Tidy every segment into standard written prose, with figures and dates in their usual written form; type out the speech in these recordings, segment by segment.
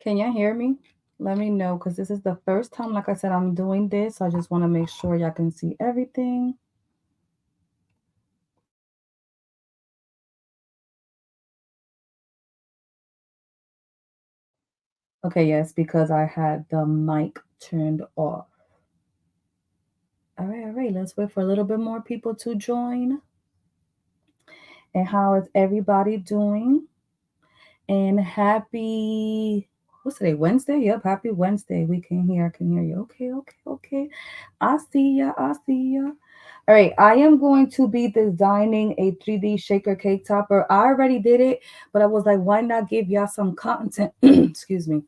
Can you hear me? Let me know, because this is the first time, like I said, I'm doing this. I just want to make sure y'all can see everything. Okay, yes, because I had the mic turned off. All right. Let's wait for a little bit more people to join. And how is everybody doing? And happy, what's today? Wednesday? Yep, happy Wednesday. We can hear, I can hear you. Okay. I see ya. All right, I am going to be designing a 3D shaker cake topper. I already did it, but I was like, why not give y'all some content? Excuse me.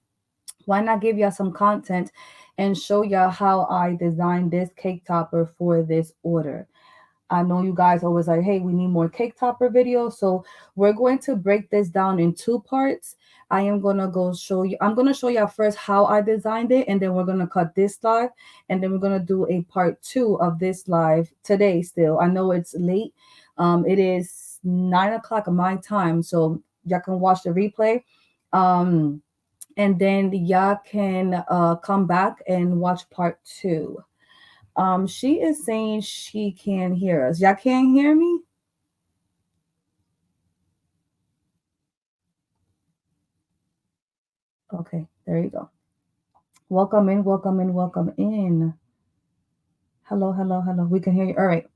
Why not give y'all some content and show y'all how I designed this cake topper for this order? I know you guys always like, hey, we need more cake topper videos. So we're going to break this down in two parts. I am going to go show you. I'm going to show you first how I designed it. And then we're going to cut this live. And then we're going to do a part 2 of this live today still. I know it's late. It is 9 o'clock my time. So y'all can watch the replay. And then y'all can come back and watch part 2. She is saying she can't hear us. Y'all can't hear me? Okay, there you go. Welcome in. Hello. We can hear you. All right.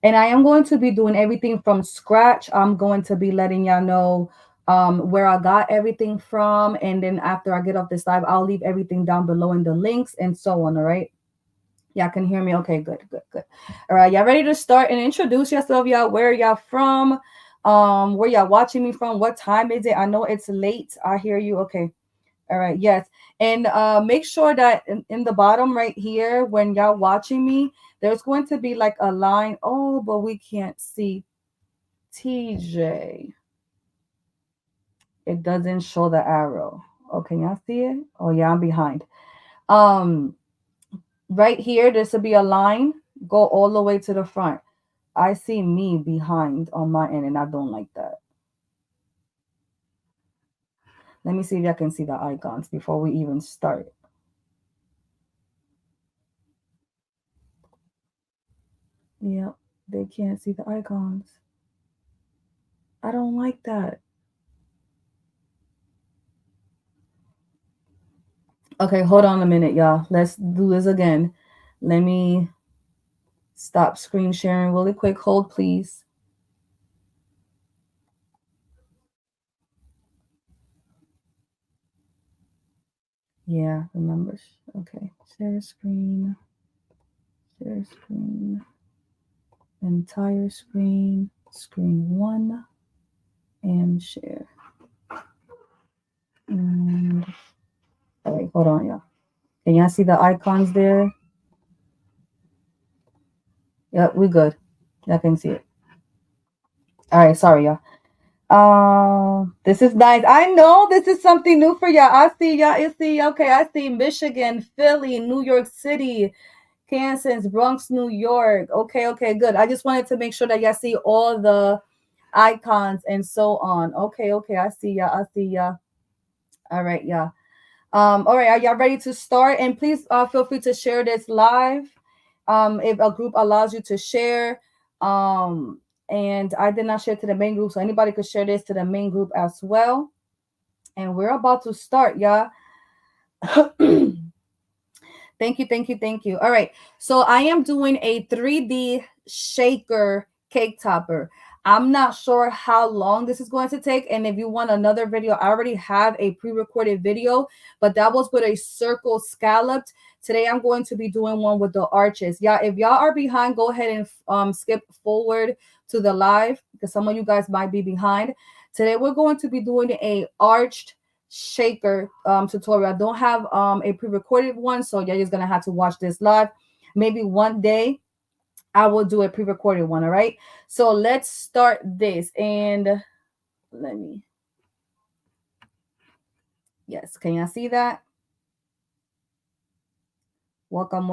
And I am going to be doing everything from scratch. I'm going to be letting y'all know where I got everything from. And then after I get off this live, I'll leave everything down below in the links and so on. All right. Y'all can hear me. Okay, good. All right, y'all ready to start and introduce yourself, y'all? Where y'all from? Where y'all watching me from? What time is it? I know it's late. I hear you. Okay. All right, yes. And make sure that in the bottom right here, when y'all watching me, there's going to be like a line. Oh, but we can't see TJ. It doesn't show the arrow. Oh, can y'all see it? Oh yeah, I'm behind. Um, right here, there should be a line. Go all the way to the front. I see me behind on my end, and I don't like that. Let me see if I can see the icons before we even start. Yep, they can't see the icons. I don't like that. Okay, hold on a minute, y'all. Let's do this again. Let me stop screen sharing really quick. Hold, please. Yeah, remember. Okay, share screen, entire screen, screen 1, and share. And all right, hold on, y'all. Can y'all see the icons there? Yep, we good. Y'all can see it. All right, sorry, y'all. This is nice. I know this is something new for y'all. I see y'all. I see. Okay, I see Michigan, Philly, New York City, Kansas, Bronx, New York. Okay, good. I just wanted to make sure that y'all see all the icons and so on. Okay, I see y'all. All right, y'all. All right, are y'all ready to start? And please feel free to share this live. If a group allows you to share. And I did not share to the main group, so anybody could share this to the main group as well. And we're about to start, y'all. Thank you. All right, so I am doing a 3D shaker cake topper. I'm not sure how long this is going to take, and if you want another video, I already have a pre-recorded video, but that was with a circle scalloped. Today I'm going to be doing one with the arches. Yeah, if y'all are behind, go ahead and skip forward to the live, because some of you guys might be behind. Today we're going to be doing a arched shaker tutorial. I don't have a pre-recorded one, so you're just gonna have to watch this live. Maybe one day I will do a pre-recorded one. All right, so let's start this. And let me, yes, can y'all see that? Welcome.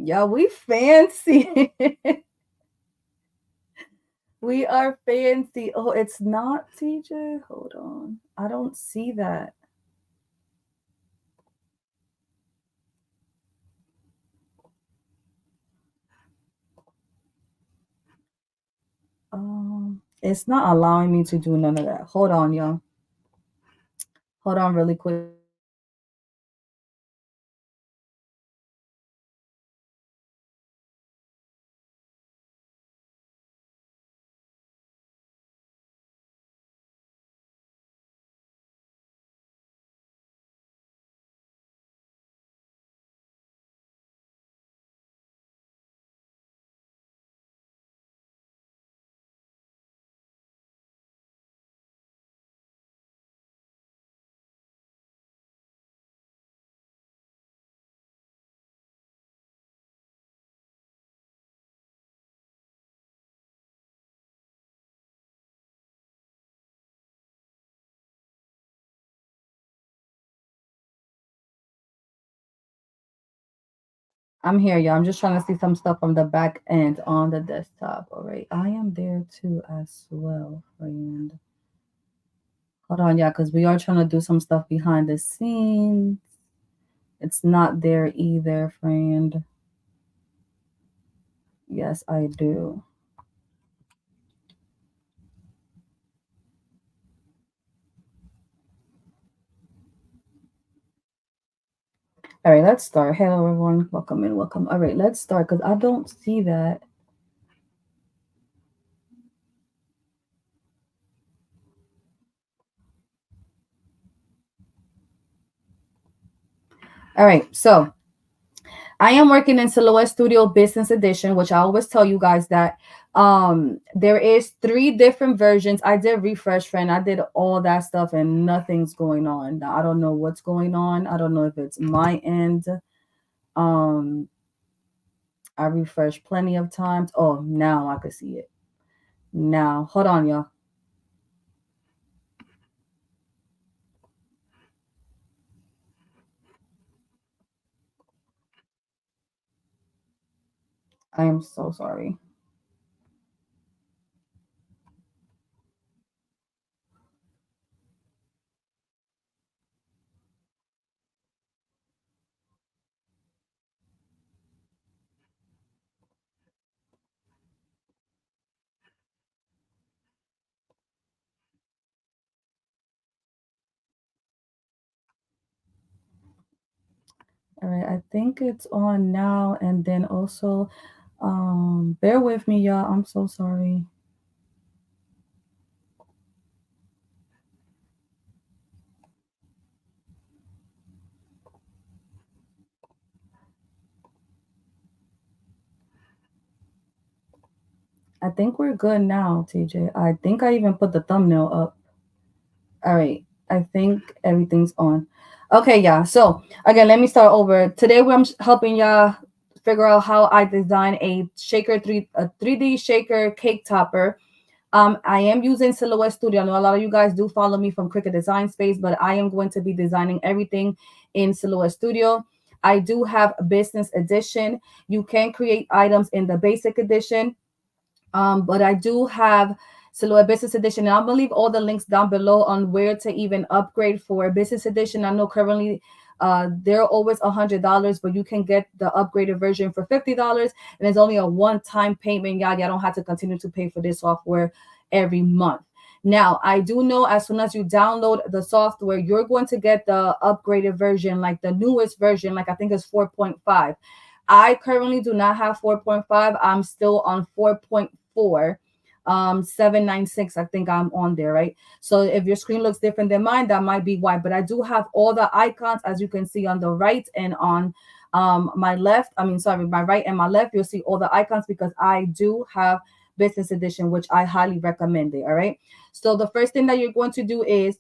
Yeah, we fancy. We are fancy. Oh, it's not TJ. Hold on. I don't see that. It's not allowing me to do none of that. Hold on, y'all. Hold on really quick. I'm here, y'all. I'm just trying to see some stuff from the back end on the desktop. All right. I am there too as well, friend. Hold on, yeah, because we are trying to do some stuff behind the scenes. It's not there either, friend. Yes, I do. All right, let's start. Hello, everyone. Welcome in. Welcome. All right, let's start because I don't see that. All right, so I am working in Silhouette Studio Business Edition, which I always tell you guys that there is 3 different versions. I did refresh, friend. I did all that stuff and nothing's going on. Now, I don't know what's going on. I don't know if it's my end. Um, I refreshed plenty of times. Oh, now I can see it. Now, hold on, y'all. I am so sorry. All right, I think it's on now. And then also, bear with me, y'all. I'm so sorry. I think we're good now, TJ. I think I even put the thumbnail up. All right. I think everything's on. Okay, yeah. So again, let me start over. Today I'm helping y'all figure out how I design a 3D shaker cake topper. I am using Silhouette Studio. I know a lot of you guys do follow me from Cricut Design Space, but I am going to be designing everything in Silhouette Studio. I do have a business edition. You can create items in the basic edition. But I do have Silhouette Business Edition. And I'm gonna leave all the links down below on where to even upgrade for Business Edition. I know currently they're always $100, but you can get the upgraded version for $50, and it's only a one-time payment. Y'all don't have to continue to pay for this software every month. Now, I do know as soon as you download the software, you're going to get the upgraded version, like the newest version, like I think it's 4.5. I currently do not have 4.5. I'm still on 4.4. 796, I think I'm on there, right? So if your screen looks different than mine, that might be why. But I do have all the icons, as you can see on the right and on my left. I mean, sorry, my right and my left. You'll see all the icons because I do have business edition, which I highly recommend it. All right. So the first thing that you're going to do is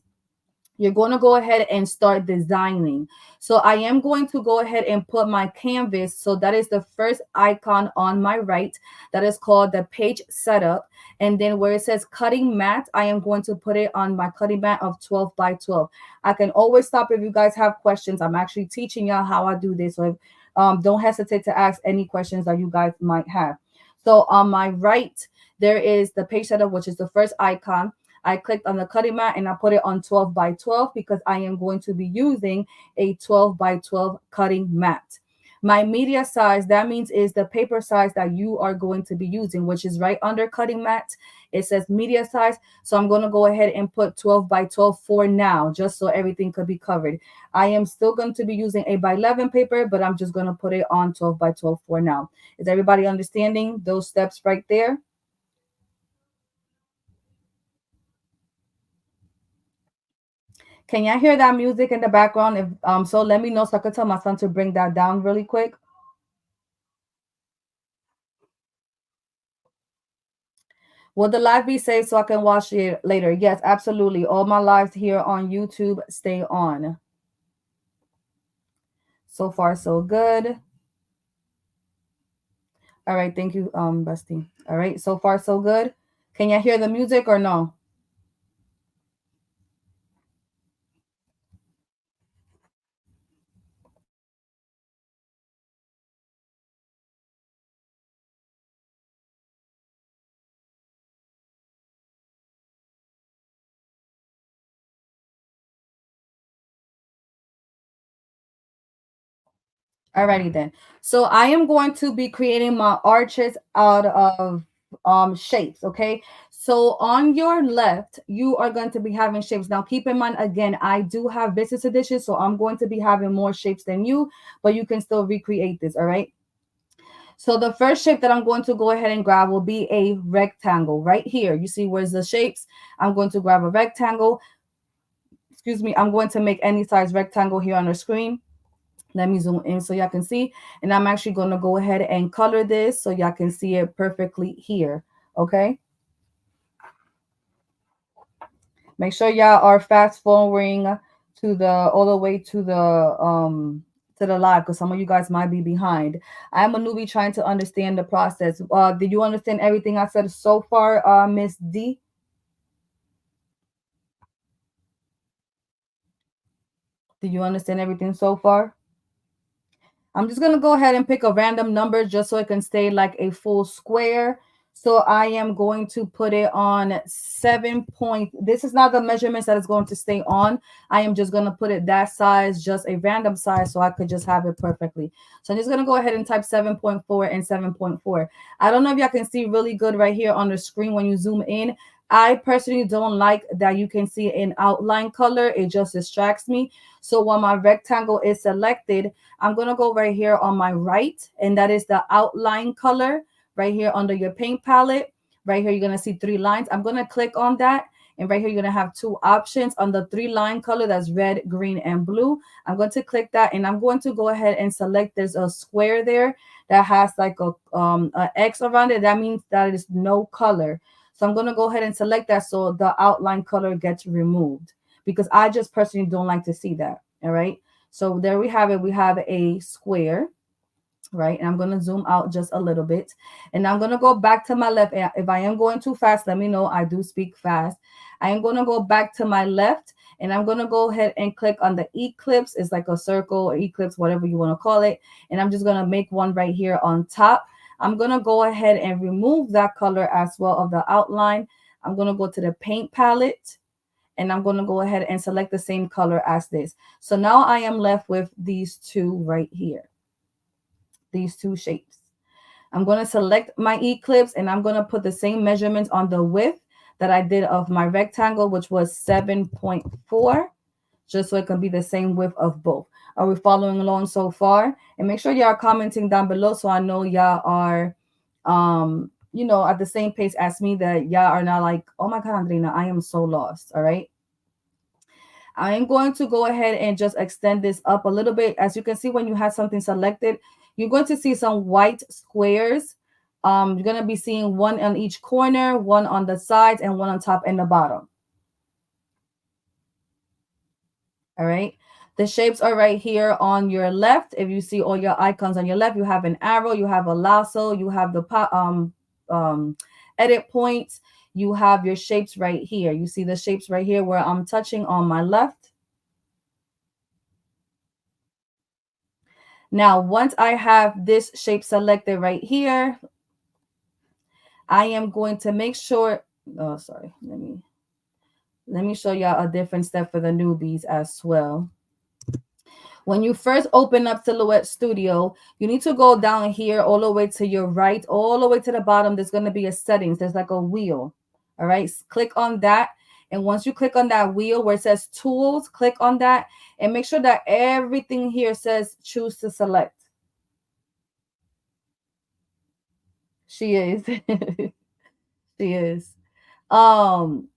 you're going to go ahead and start designing. So I am going to go ahead and put my canvas. So that is the first icon on my right. That is called the page setup. And then where it says cutting mat, I am going to put it on my cutting mat of 12 by 12. I can always stop if you guys have questions. I'm actually teaching y'all how I do this. So if Don't hesitate to ask any questions that you guys might have. So on my right, there is the page setup, which is the first icon. I clicked on the cutting mat and I put it on 12 by 12 because I am going to be using a 12 by 12 cutting mat. My media size, that means is the paper size that you are going to be using, which is right under cutting mat. It says media size. So I'm going to go ahead and put 12 by 12 for now, just so everything could be covered. I am still going to be using 8 by 11 paper, but I'm just going to put it on 12 by 12 for now. Is everybody understanding those steps right there? Can y'all hear that music in the background? If so, let me know so I can tell my son to bring that down really quick. Will the live be saved so I can watch it later? Yes, absolutely. All my lives here on YouTube stay on. So far, so good. All right, thank you, Bestie. All right, so far, so good. Can you hear the music or no? Alrighty then. So I am going to be creating my arches out of shapes, okay? So on your left, you are going to be having shapes. Now keep in mind again, I do have business edition, so I'm going to be having more shapes than you, but you can still recreate this, all right? So the first shape that I'm going to go ahead and grab will be a rectangle right here. You see where's the shapes? I'm going to grab a rectangle. Excuse me, I'm going to make any size rectangle here on the screen. Let me zoom in so y'all can see. And I'm actually going to go ahead and color this so y'all can see it perfectly here. Okay. Make sure y'all are fast forwarding to the all the way to the live because some of you guys might be behind. I'm a newbie trying to understand the process. Did you understand everything I said so far, Miss D? Did you understand everything so far? I'm just going to go ahead and pick a random number just so it can stay like a full square. So I am going to put it on 7 point. This is not the measurements that is going to stay on. I am just going to put it that size, just a random size, so I could just have it perfectly. So I'm just going to go ahead and type 7.4 and 7.4. I don't know if y'all can see really good right here on the screen when you zoom in. I personally don't like that you can see an outline color. It just distracts me. So when my rectangle is selected, I'm going to go right here on my right, and that is the outline color right here under your paint palette. Right here, you're going to see 3 lines. I'm going to click on that. And right here, you're going to have 2 options on the 3-line color. That's red, green, and blue. I'm going to click that, and I'm going to go ahead and select. There's a square there that has like a X around it. That means that is no color. So I'm going to go ahead and select that so the outline color gets removed because I just personally don't like to see that. All right. So there we have it. We have a square, right? And I'm going to zoom out just a little bit. And I'm going to go back to my left. If I am going too fast, let me know. I do speak fast. I am going to go back to my left, and I'm going to go ahead and click on the eclipse. It's like a circle or eclipse, whatever you want to call it. And I'm just going to make one right here on top. I'm going to go ahead and remove that color as well of the outline. I'm going to go to the paint palette, and I'm going to go ahead and select the same color as this. So now I am left with these two right here, these 2 shapes. I'm going to select my eclipse, and I'm going to put the same measurements on the width that I did of my rectangle, which was 7.4, just so it can be the same width of both. Are we following along so far? And make sure y'all are commenting down below so I know y'all are at the same pace as me, that y'all are not like, oh my God, Andrina, I am so lost. All right. I am going to go ahead and just extend this up a little bit. As you can see, when you have something selected, you're going to see some white squares. You're going to be seeing one on each corner, one on the sides, and one on top and the bottom. All right. The shapes are right here on your left. If you see all your icons on your left, you have an arrow, you have a lasso, you have the edit points, you have your shapes right here. You see the shapes right here where I'm touching on my left. Now, once I have this shape selected right here, I am going to make sure, oh, sorry, let me show y'all a different step for the newbies as well. When you first open up Silhouette Studio, you need to go down here all the way to your right, all the way to the bottom. There's going to be a settings. There's like a wheel. All right. Click on that. And once you click on that wheel where it says tools, click on that and make sure that everything here says choose to select. She is. She is. Um,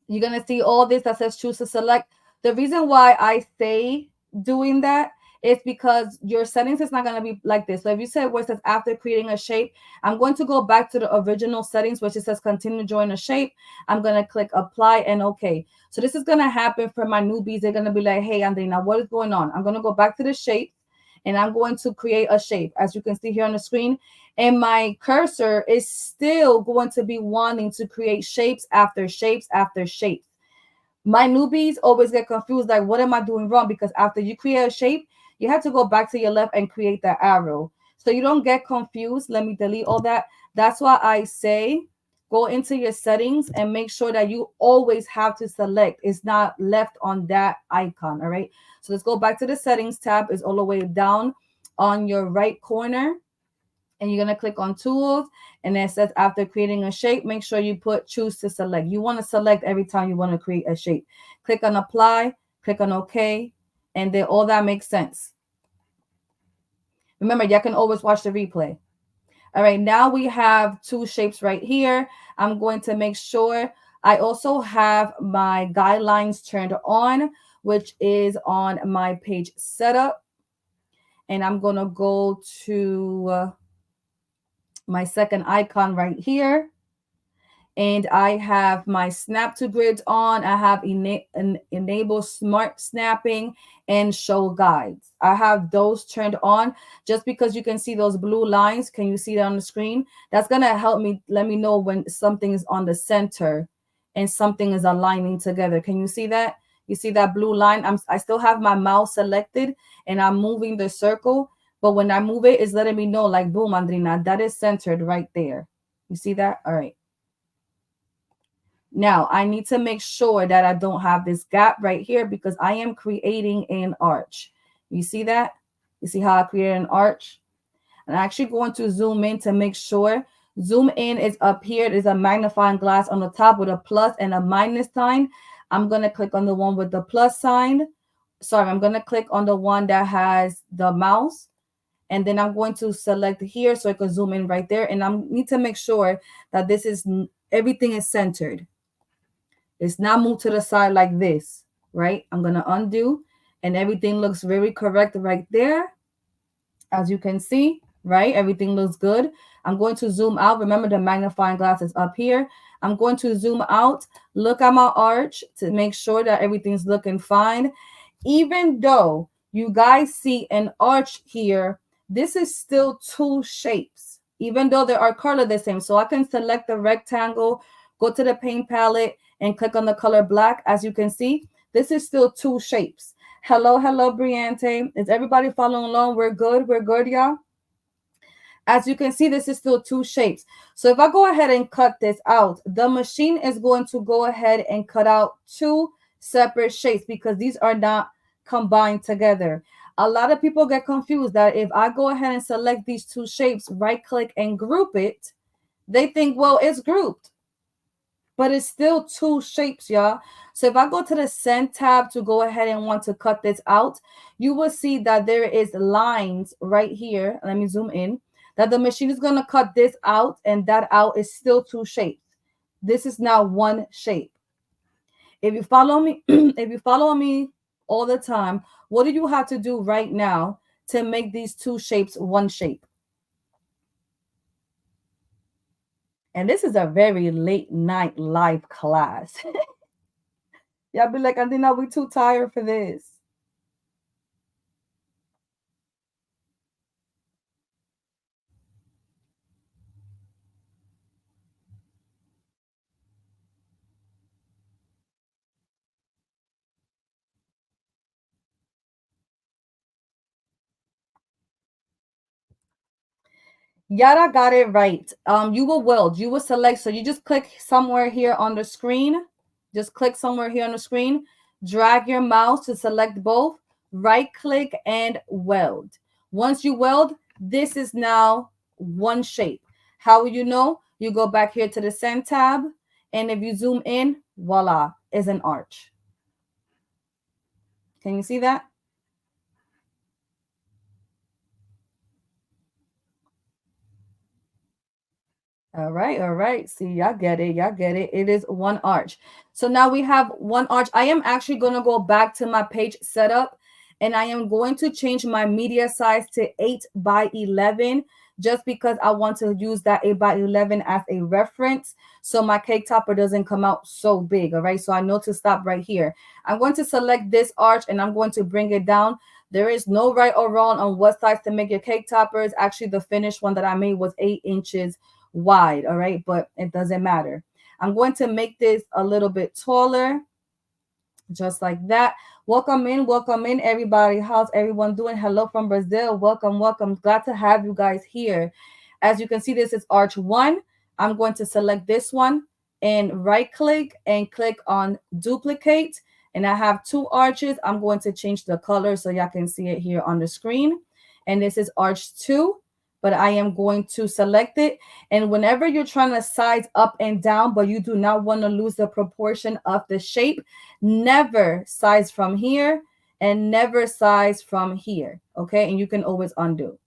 You're going to see all this that says choose to select. The reason why I say doing that is because your settings is not going to be like this. So if you said where it says after creating a shape, I'm going to go back to the original settings, which it says continue drawing a shape. I'm going to click apply and okay. So this is going to happen for my newbies. They're going to be like, hey, Andrina, what is going on? I'm going to go back to the shape and I'm going to create a shape. As you can see here on the screen, and my cursor is still going to be wanting to create shapes after shapes after shapes. My newbies always get confused, like, what am I doing wrong? Because after you create a shape, you have to go back to your left and create that arrow. So you don't get confused. Let me delete all that. That's why I say go into your settings and make sure that you always have to select. It's not left on that icon. All right. So let's go back to the settings tab. It's all the way down on your right corner. And you're going to click on tools and it says after creating a shape, make sure you put choose to select. You want to select every time you want to create a shape. Click on apply, click on OK, and then all that makes sense. Remember, you can always watch the replay. All right, now we have two shapes right here. I'm going to make sure I also have my guidelines turned on, which is on my page setup. And I'm going to go to my second icon right here. And I have my snap to grids on. I have enable smart snapping and show guides. I have those turned on just because you can see those blue lines. Can you see that on the screen? That's going to help me let me know when something is on the center and something is aligning together. Can you see that? You see that blue line? I still have my mouse selected and I'm moving the circle. But when I move it, it's letting me know like, boom, Andrina, that is centered right there. You see that? All right. Now, I need to make sure that I don't have this gap right here because I am creating an arch. You see that? You see how I created an arch? And I'm actually going to zoom in to make sure. Zoom in is up here. There's a magnifying glass on the top with a plus and a minus sign. I'm going to click on the one with the plus sign. Sorry, I'm going to click on the one that has the mouse. And then I'm going to select here so I can zoom in right there. And I need to make sure that this is everything is centered. It's not moved to the side like this, right? I'm going to undo and everything looks very correct right there. As you can see, right? Everything looks good. I'm going to zoom out. Remember the magnifying glass is up here. I'm going to zoom out, look at my arch to make sure that everything's looking fine. Even though you guys see an arch here, this is still two shapes, even though they are colored the same. So I can select the rectangle, go to the paint palette and click on the color black. As you can see, this is still two shapes. Hello, Briante. Is everybody following along? We're good, y'all. As you can see, this is still two shapes. So if I go ahead and cut this out, the machine is going to go ahead and cut out two separate shapes because these are not combined together. A lot of people get confused that if I go ahead and select these two shapes, right click and group it, they think, well, it's grouped. But it's still two shapes, y'all. So if I go to the send tab to go ahead and want to cut this out, you will see that there is lines right here. Let me zoom in. That the machine is going to cut this out and that out is still two shapes. This is now one shape. If you follow me, if you follow me all the time, what do you have to do right now to make these two shapes one shape? And this is a very late night live class. Y'all be like, Andrina, we too tired for this. Yara got it right. You will weld. You will select. So you just click somewhere here on the screen. Just click somewhere here on the screen. Drag your mouse to select both. Right click and weld. Once you weld, this is now one shape. How will you know? You go back here to the send tab. And if you zoom in, voila, is an arch. Can you see that? All right, all right. See, y'all get it. Y'all get it. It is one arch. So now we have one arch. I am actually going to go back to my page setup and I am going to change my media size to 8 by 11 just because I want to use that 8 by 11 as a reference so my cake topper doesn't come out so big. All right, so I know to stop right here. I'm going to select this arch and I'm going to bring it down. There is no right or wrong on what size to make your cake toppers. Actually, the finished one that I made was 8 inches wide. All right, but it doesn't matter. I'm going to make this a little bit taller, just like that. Welcome in, everybody. How's everyone doing? Hello from Brazil. Welcome, welcome. Glad to have you guys here. As you can see, this is arch 1. I'm going to select this one and right click and click on duplicate. And I have 2 arches. I'm going to change the color so y'all can see it here on the screen. And this is arch 2, but I am going to select it. And whenever you're trying to size up and down, but you do not want to lose the proportion of the shape, never size from here and never size from here. Okay. And you can always undo.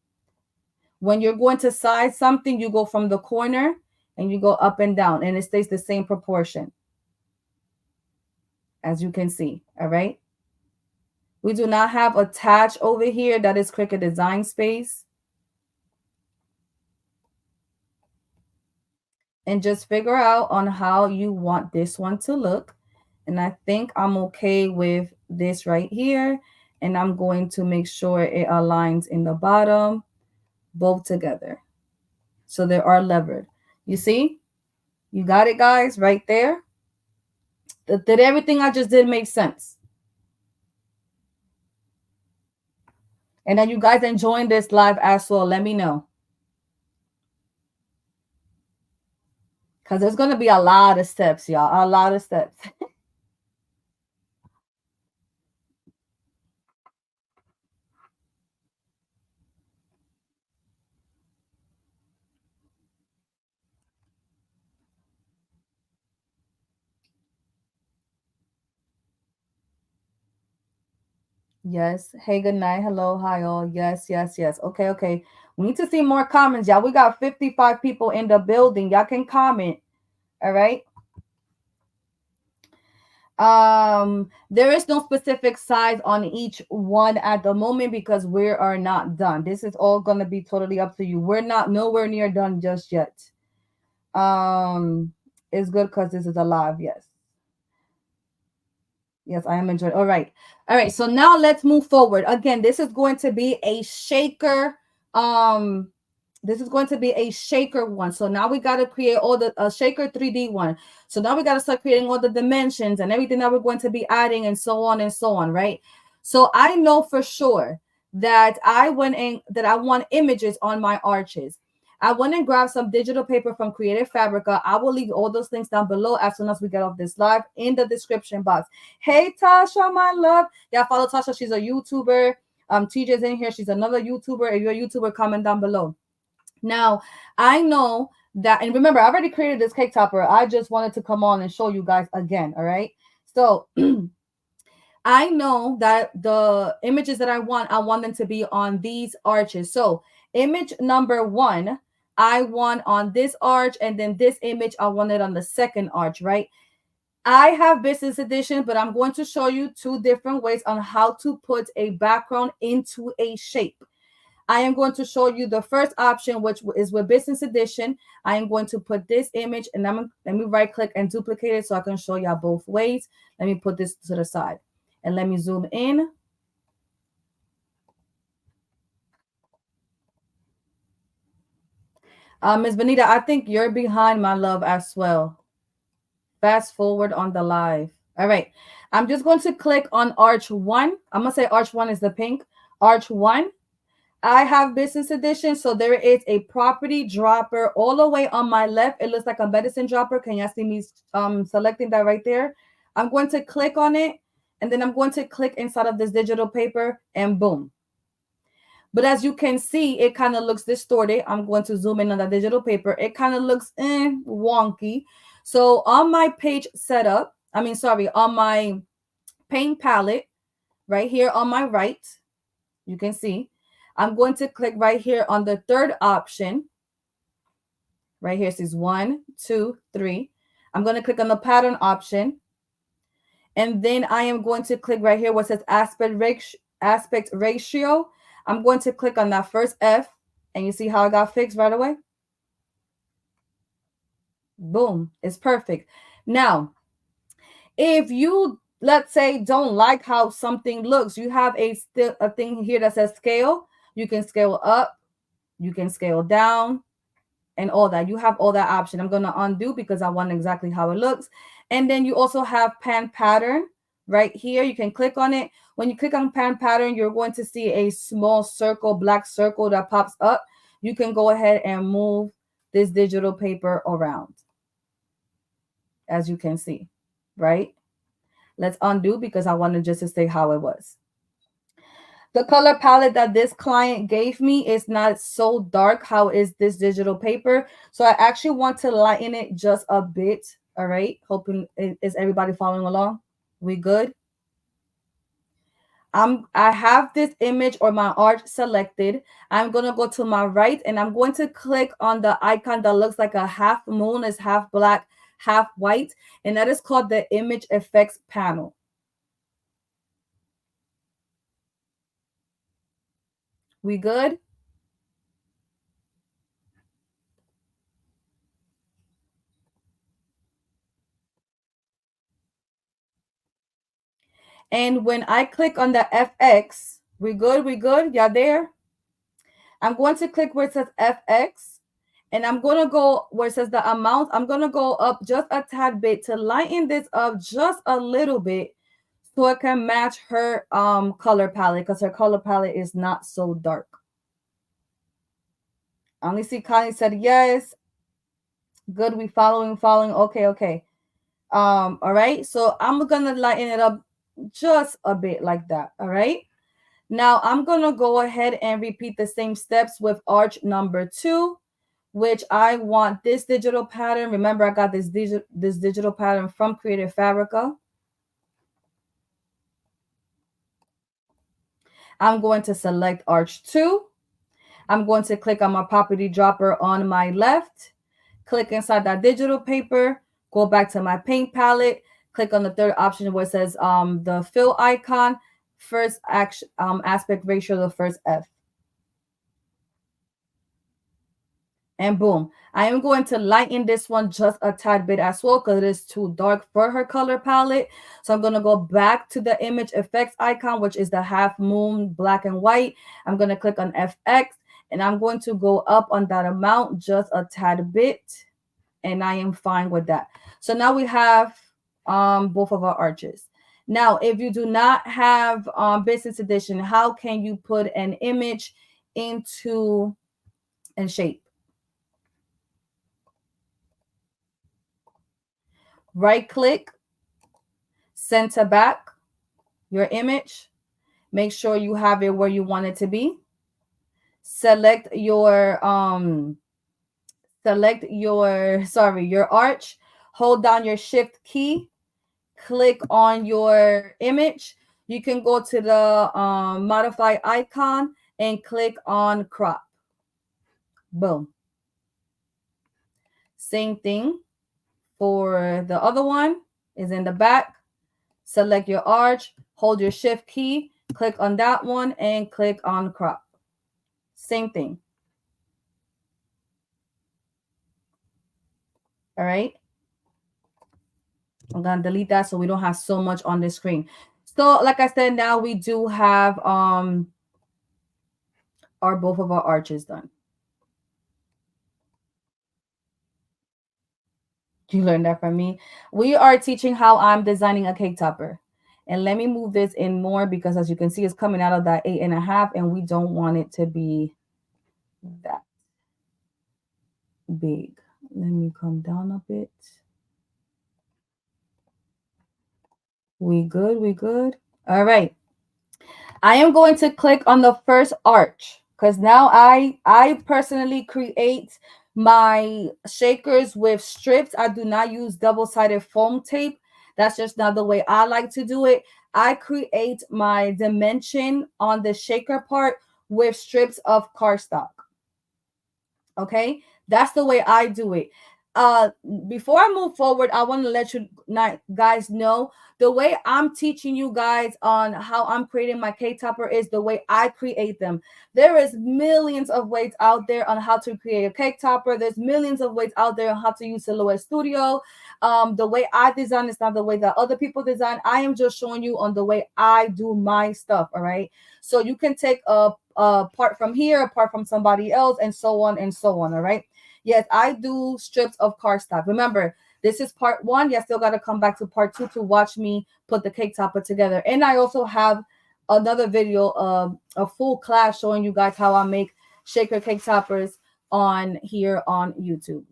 When you're going to size something, you go from the corner and you go up and down and it stays the same proportion. As you can see. All right. We do not have attach over here. That is Cricut design space. And just figure out on how you want this one to look. And I think I'm okay with this right here. And I'm going to make sure it aligns in the bottom, both together. So they are levered. You see? You got it, guys, right there. Did everything I just did make sense? And then you guys enjoying this live as well, let me know. Because there's going to be a lot of steps, y'all. A lot of steps. Yes. Hey, good night. Hello. Hi, all. Yes, yes, yes. Okay, okay. We need to see more comments, y'all. We got 55 people in the building. Y'all can comment. All right. There is no specific size on each one at the moment because we are not done. This is all gonna be totally up to you. We're not nowhere near done just yet. It's good because this is a live, yes. Yes, I am enjoying. All right. All right. So now let's move forward. Again, this is going to be a shaker. Um, this is going to be a shaker one. So now we got to create all the shaker 3D one. So now we got to start creating all the dimensions and everything that we're going to be adding and so on and so on, right? So I know for sure that I went in that I want images on my arches. I went and grabbed some digital paper from Creative Fabrica. I will leave all those links down below as soon as we get off this live in the description box. Hey, Tasha, my love. Yeah, follow Tasha. She's a YouTuber. TJ's in here. She's another YouTuber. If you're a YouTuber, comment down below. Now, I know that, and remember, I already created this cake topper. I just wanted to come on and show you guys again. All right. So I know that the images that I want them to be on these arches. So image number 1, I want on this arch, and then this image, I want it on the second arch, right? I have business edition, but I'm going to show you 2 different ways on how to put a background into a shape. I am going to show you the first option, which is with business edition. I am going to put this image and let me right click and duplicate it so I can show y'all both ways. Let me put this to the side and let me zoom in. Ms. Benita, I think you're behind, my love, as well. Fast forward on the live. All right. I'm just going to click on arch 1. I'm going to say arch 1 is the pink. Arch 1. I have business edition, so there is a property dropper all the way on my left. It looks like a medicine dropper. Can you see me selecting that right there? I'm going to click on it, and then I'm going to click inside of this digital paper, and boom. But as you can see, it kind of looks distorted. I'm going to zoom in on the digital paper. It kind of looks wonky. So on my page setup, on my paint palette, right here on my right, you can see, I'm going to click right here on the third option. Right here it says 1, 2, 3. I'm going to click on the pattern option. And then I am going to click right here where it says aspect ratio. I'm going to click on that first F, and you see how it got fixed right away? Boom, it's perfect. Now, if you, let's say, don't like how something looks, you have a thing here that says scale. You can scale up, you can scale down, and all that. You have all that option. I'm going to undo because I want exactly how it looks. And then you also have pan pattern right here. You can click on it. When you click on pan pattern, you're going to see a small circle, black circle that pops up. You can go ahead and move this digital paper around, as you can see, right? Let's undo because I wanted just to say how it was. The color palette that this client gave me is not so dark. How is this digital paper? So I actually want to lighten it just a bit. All right. Hoping, is everybody following along? We good? I have this image or my art selected. I'm going to go to my right and I'm going to click on the icon that looks like a half moon. Is half black, half white. And that is called the image effects panel. We good? And when I click on the FX, we good? We good? Y'all there? I'm going to click where it says FX. And I'm going to go where it says the amount. I'm going to go up just a tad bit to lighten this up just a little bit so it can match her color palette, because her color palette is not so dark. I only see Connie said yes. Good. We following. Okay, okay. All right. So I'm gonna lighten it up just a bit like that. All right. Now I'm gonna go ahead and repeat the same steps with arch number 2, which I want this digital pattern. Remember, I got this digital pattern from Creative Fabrica. I'm going to select arch 2. I'm going to click on my property dropper on my left, click inside that digital paper, go back to my paint palette, click on the third option where it says the fill icon, first aspect ratio, the first F. And boom, I am going to lighten this one just a tad bit as well because it is too dark for her color palette. So I'm going to go back to the image effects icon, which is the half moon, black and white. I'm going to click on FX and I'm going to go up on that amount just a tad bit. And I am fine with that. So now we have both of our arches. Now, if you do not have business edition, how can you put an image into a shape? Right click, center back your image. Make sure you have it where you want it to be. Select your your arch. Hold down your shift key. Click on your image. You can go to the modify icon and click on crop. Boom. Same thing for the other one, is in the back. Select your arch, hold your shift key, click on that one and click on crop. Same thing. All right. I'm going to delete that so we don't have so much on the screen. So like I said, now we do have both of our arches done. You learned that from me. We are teaching how I'm designing a cake topper. And let me move this in more because as you can see, it's coming out of that 8.5 and we don't want it to be that big. Let me come down a bit. We good, we good. All right. I am going to click on the first arch because now I personally create my shakers with strips. I do not use double-sided foam tape. That's just not the way I like to do it. I create my dimension on the shaker part with strips of cardstock. Okay, that's the way I do it. uh Before I move forward, I want to let you guys know the way I'm teaching you guys on how I'm creating my cake topper is the way I create them. There is millions of ways out there on how to create a cake topper. There's millions of ways out there on how to use Silhouette Studio. The way I design is not the way that other people design. I am just showing you on the way I do my stuff. All right, so you can take a part from here, apart from somebody else, and so on and so on. All right. Yes, I do strips of cardstock. Remember, this is part 1. You still got to come back to part 2 to watch me put the cake topper together. And I also have another video, a full class showing you guys how I make shaker cake toppers on here on YouTube.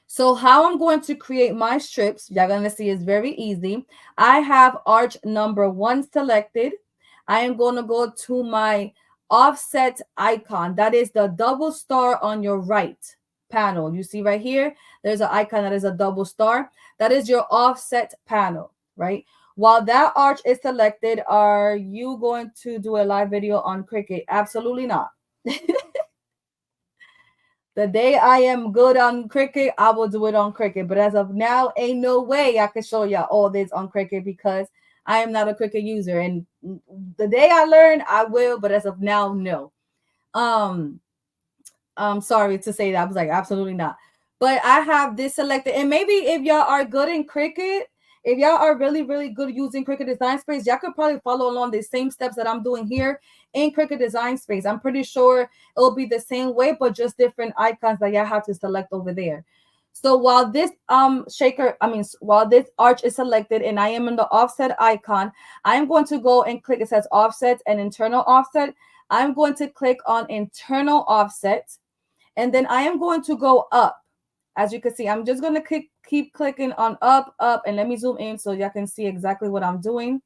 So how I'm going to create my strips, you're going to see is very easy. I have arch number 1 selected. I am going to go to my offset icon. That is the double star on your right panel. You see right here, there's an icon that is a double star. That is your offset panel, right? While that arch is selected, are you going to do a live video on Cricut? Absolutely not. The day I am good on Cricut, I will do it on Cricut. But as of now, ain't no way I can show y'all all this on Cricut because I am not a Cricut user. And the day I learn, I will. But as of now, no. Um, I'm sorry to say that. I was like, absolutely not. But I have this selected. And maybe if y'all are good in Cricut, if y'all are really, really good using Cricut Design Space, y'all could probably follow along the same steps that I'm doing here in Cricut Design Space. I'm pretty sure it'll be the same way, but just different icons that y'all have to select over there. So while this while this arch is selected and I am in the offset icon, I'm going to go and click. It says offset and internal offset. I'm going to click on internal offset. And then I am going to go up. As you can see, I'm just going to keep clicking on up, up, and let me zoom in so y'all can see exactly what I'm doing.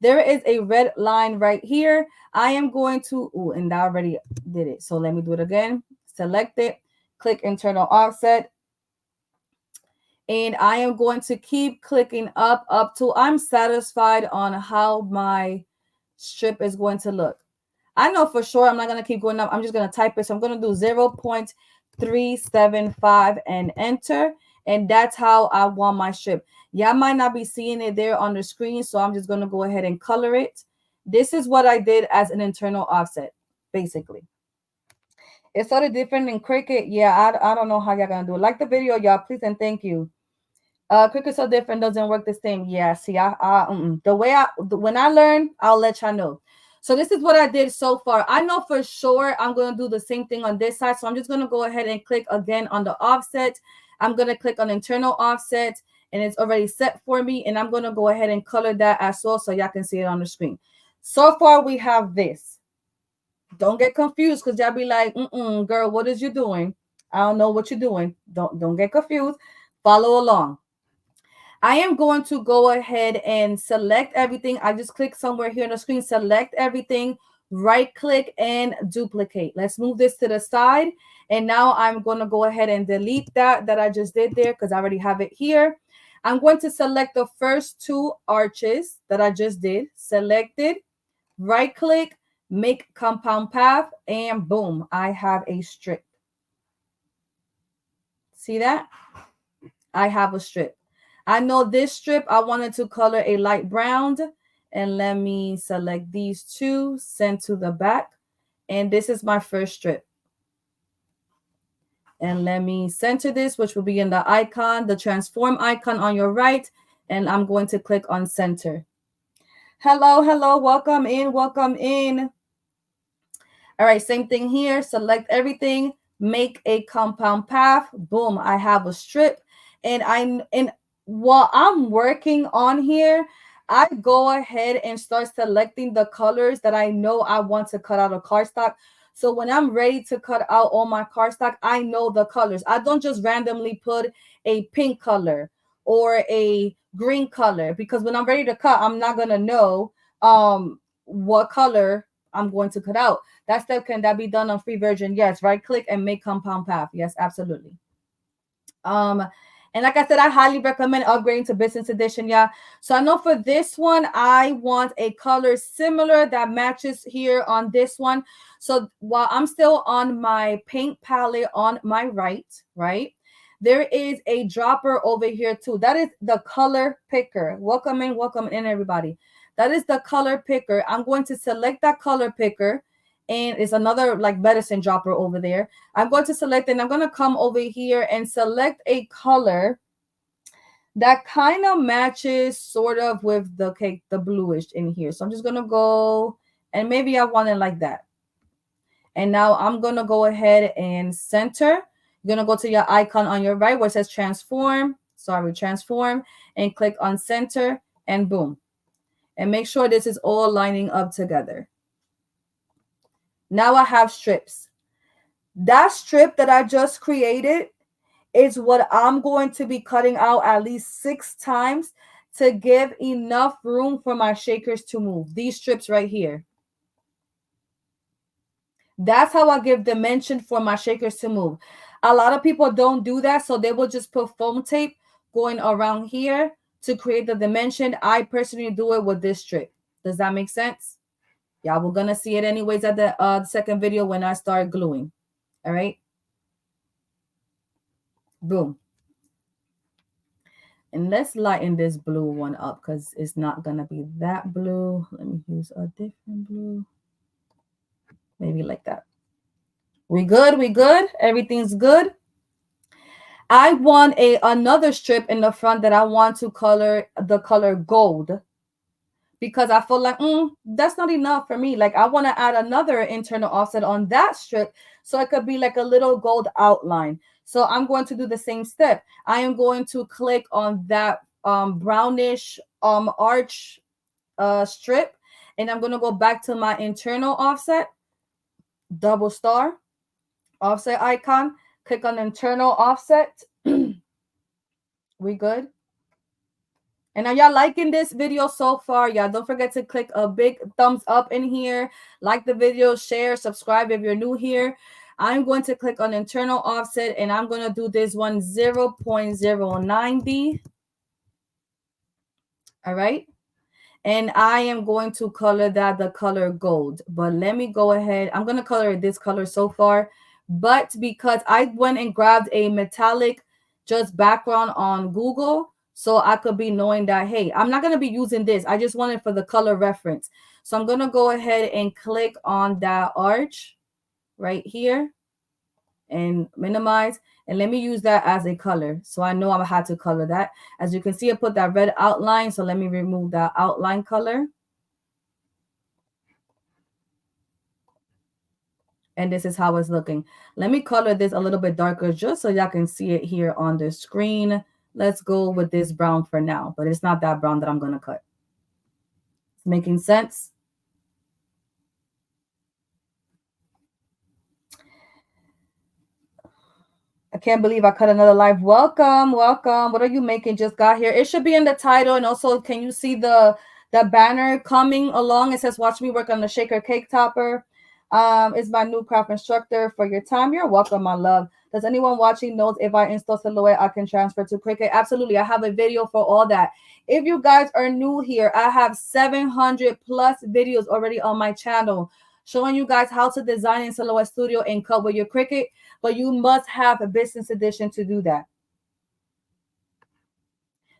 There is a red line right here. I am going to, and I already did it. So let me do it again. Select it, click internal offset. And I am going to keep clicking up till I'm satisfied on how my strip is going to look. I know for sure I'm not going to keep going up. I'm just going to type it. So I'm going to do 0.375 and enter. And that's how I want my strip. Y'all might not be seeing it there on the screen. So I'm just going to go ahead and color it. This is what I did as an internal offset, basically. It's sort of different in Cricut. Yeah, I don't know how y'all going to do it. Like the video, y'all, please and thank you. Cricket's so different, doesn't work the same. Yeah, see, the way when I learn, I'll let y'all know. So this is what I did so far. I know for sure I'm going to do the same thing on this side. So I'm just going to go ahead and click again on the offset. I'm going to click on internal offset and it's already set for me. And I'm going to go ahead and color that as well so y'all can see it on the screen. So far we have this. Don't get confused because y'all be like, girl, what is you doing? I don't know what you're doing. Don't get confused. Follow along. I am going to go ahead and select everything. I just click somewhere here on the screen, select everything, right click and duplicate. Let's move this to the side. And now I'm going to go ahead and delete that I just did there because I already have it here. I'm going to select the first 2 arches that I just did. Selected, right click, make compound path, and boom, I have a strip. See that? I have a strip. I know this strip, I wanted to color a light brown. And let me select these 2, send to the back. And this is my first strip. And let me center this, which will be in the icon, the transform icon on your right. And I'm going to click on center. Hello, hello, welcome in, welcome in. All right, same thing here. Select everything, make a compound path. Boom, I have a strip. And while I'm working on here, I go ahead and start selecting the colors that I know I want to cut out of cardstock. So when I'm ready to cut out all my cardstock, I know the colors. I don't just randomly put a pink color or a green color, because when I'm ready to cut, I'm not gonna know what color I'm going to cut out. That step, can that be done on free version? Yes. Right click and make compound path. Yes, absolutely. Um, and like I said, I highly recommend upgrading to business edition. Yeah. So I know for this one, I want a color similar that matches here on this one. So while I'm still on my paint palette on my right, there is a dropper over here too. That is the color picker. Welcome in, everybody. That is the color picker. I'm going to select that color picker, and it's another like medicine dropper over there. I'm going to select, and I'm going to come over here and select a color that kind of matches sort of with the cake, the bluish in here. So I'm just going to go, and maybe I want it like that. And now I'm going to go ahead and center. You're going to go to your icon on your right where it says transform, and click on center, and boom. And make sure this is all lining up together. Now I have strips. That strip that I just created is what I'm going to be cutting out at least 6 times to give enough room for my shakers to move. These strips right here. That's how I give dimension for my shakers to move. A lot of people don't do that, so they will just put foam tape going around here to create the dimension. I personally do it with this strip. Does that make sense? Yeah, we're going to see it anyways at the second video when I start gluing. All right. Boom. And let's lighten this blue one up because it's not going to be that blue. Let me use a different blue. Maybe like that. We good? We good? Everything's good? I want another strip in the front that I want to color the color gold, because I feel like that's not enough for me. Like I want to add another internal offset on that strip so it could be like a little gold outline. So I'm going to do the same step. I am going to click on that brownish arch strip, and I'm going to go back to my internal offset, double star, offset icon, click on internal offset. We good? And are y'all liking this video so far? Y'all don't forget to click a big thumbs up in here. Like the video, share, subscribe if you're new here. I'm going to click on internal offset, and I'm going to do this one 0.090. All right. And I am going to color that the color gold. But let me go ahead. I'm going to color this color so far. But because I went and grabbed a metallic just background on Google, so I could be knowing that, hey, I'm not going to be using this. I just want it for the color reference. So I'm going to go ahead and click on that arch right here and minimize. And let me use that as a color. So I know I had to color that. As you can see, I put that red outline. So let me remove that outline color. And this is how it's looking. Let me color this a little bit darker just so y'all can see it here on the screen. Let's go with this brown for now, but it's not that brown that I'm going to cut. It's making sense? I can't believe I cut another live. Welcome. What are you making? Just got here. It should be in the title. And also, can you see the banner coming along? It says, watch me work on the shaker cake topper. Is my new craft instructor for your time. You're welcome, my love. Does anyone watching knows if I install Silhouette, I can transfer to Cricut? Absolutely. I have a video for all that. If you guys are new here, I have 700 plus videos already on my channel showing you guys how to design in Silhouette Studio and cut with your Cricut, but you must have a business edition to do that.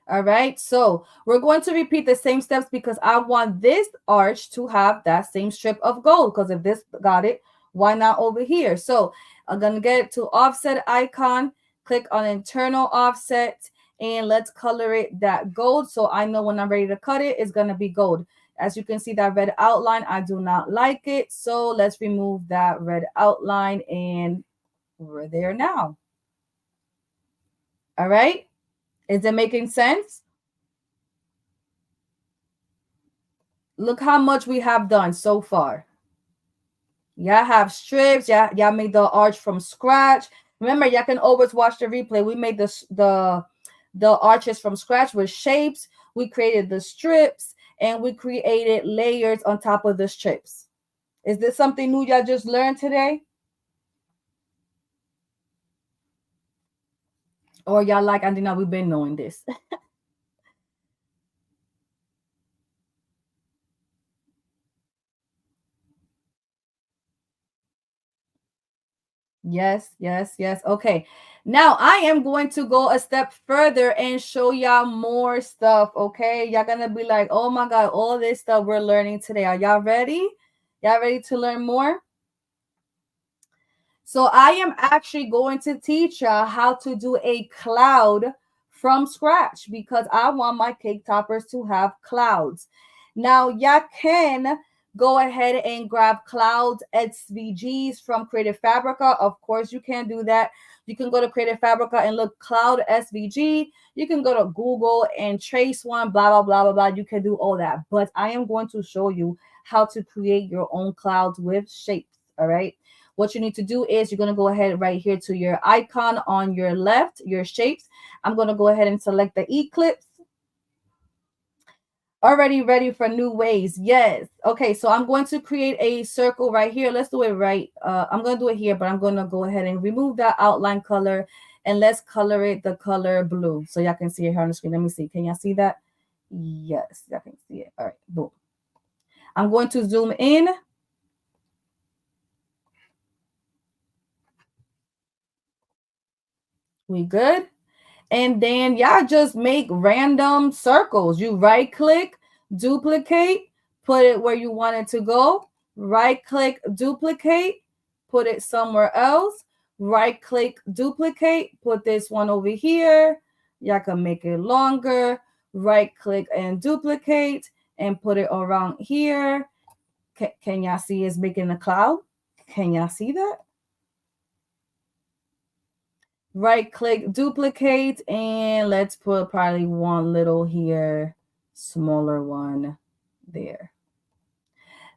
All right, so we're going to repeat the same steps because I want this arch to have that same strip of gold, because if this got it, why not over here? So I'm going to get to offset icon, click on internal offset, and let's color it that gold so I know when I'm ready to cut it, it's going to be gold. As you can see, that red outline, I do not like it. So let's remove that red outline, and we're there now. All right. Is it making sense? Look how much we have done so far. Y'all have strips. Y'all made the arch from scratch. Remember, y'all can always watch the replay. We made the arches from scratch with shapes. We created the strips, and we created layers on top of the strips. Is this something new y'all just learned today? Or y'all like, Andrina, we've been knowing this? Yes, yes, yes. Okay. Now I am going to go a step further and show y'all more stuff. Okay. Y'all gonna be like, oh my God, all this stuff we're learning today. Are y'all ready? Y'all ready to learn more? So I am actually going to teach you how to do a cloud from scratch because I want my cake toppers to have clouds. Now, y'all can go ahead and grab cloud SVGs from Creative Fabrica. Of course, you can do that. You can go to Creative Fabrica and look cloud SVG. You can go to Google and trace one, blah, blah, blah, blah, blah. You can do all that. But I am going to show you how to create your own clouds with shapes. All right. What you need to do is you're going to go ahead right here to your icon on your left, your shapes. I'm going to go ahead and select the eclipse. Already ready for new ways. Yes. Okay, so I'm going to create a circle right here. Let's do it right. I'm going to do it here, but I'm going to go ahead and remove that outline color, and let's color it the color blue so y'all can see it here on the screen. Let me see. Can y'all see that? Yes, y'all can see it. All right, boom. I'm going to zoom in. We good? And then y'all just make random circles. You right click, duplicate, put it where you want it to go. Right click, duplicate, put it somewhere else. Right click, duplicate, put this one over here. Y'all can make it longer. Right click and duplicate and put it around here. Can y'all see it's making a cloud? Can y'all see that? Right click, duplicate, and let's put probably one little here, smaller one there.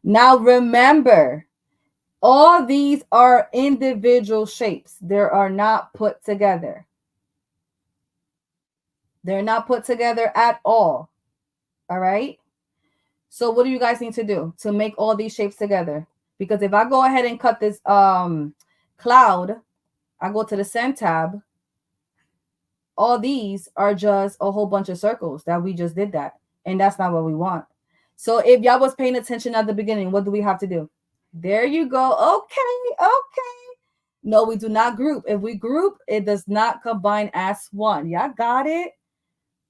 Now remember, all these are individual shapes. They are not put together. They're not put together at all. All right. So what do you guys need to do to make all these shapes together? Because if I go ahead and cut this cloud, I go to the send tab. All these are just a whole bunch of circles that we just did that. And that's not what we want. So if y'all was paying attention at the beginning, what do we have to do? There you go. Okay. Okay. No, we do not group. If we group, it does not combine as one. Y'all got it?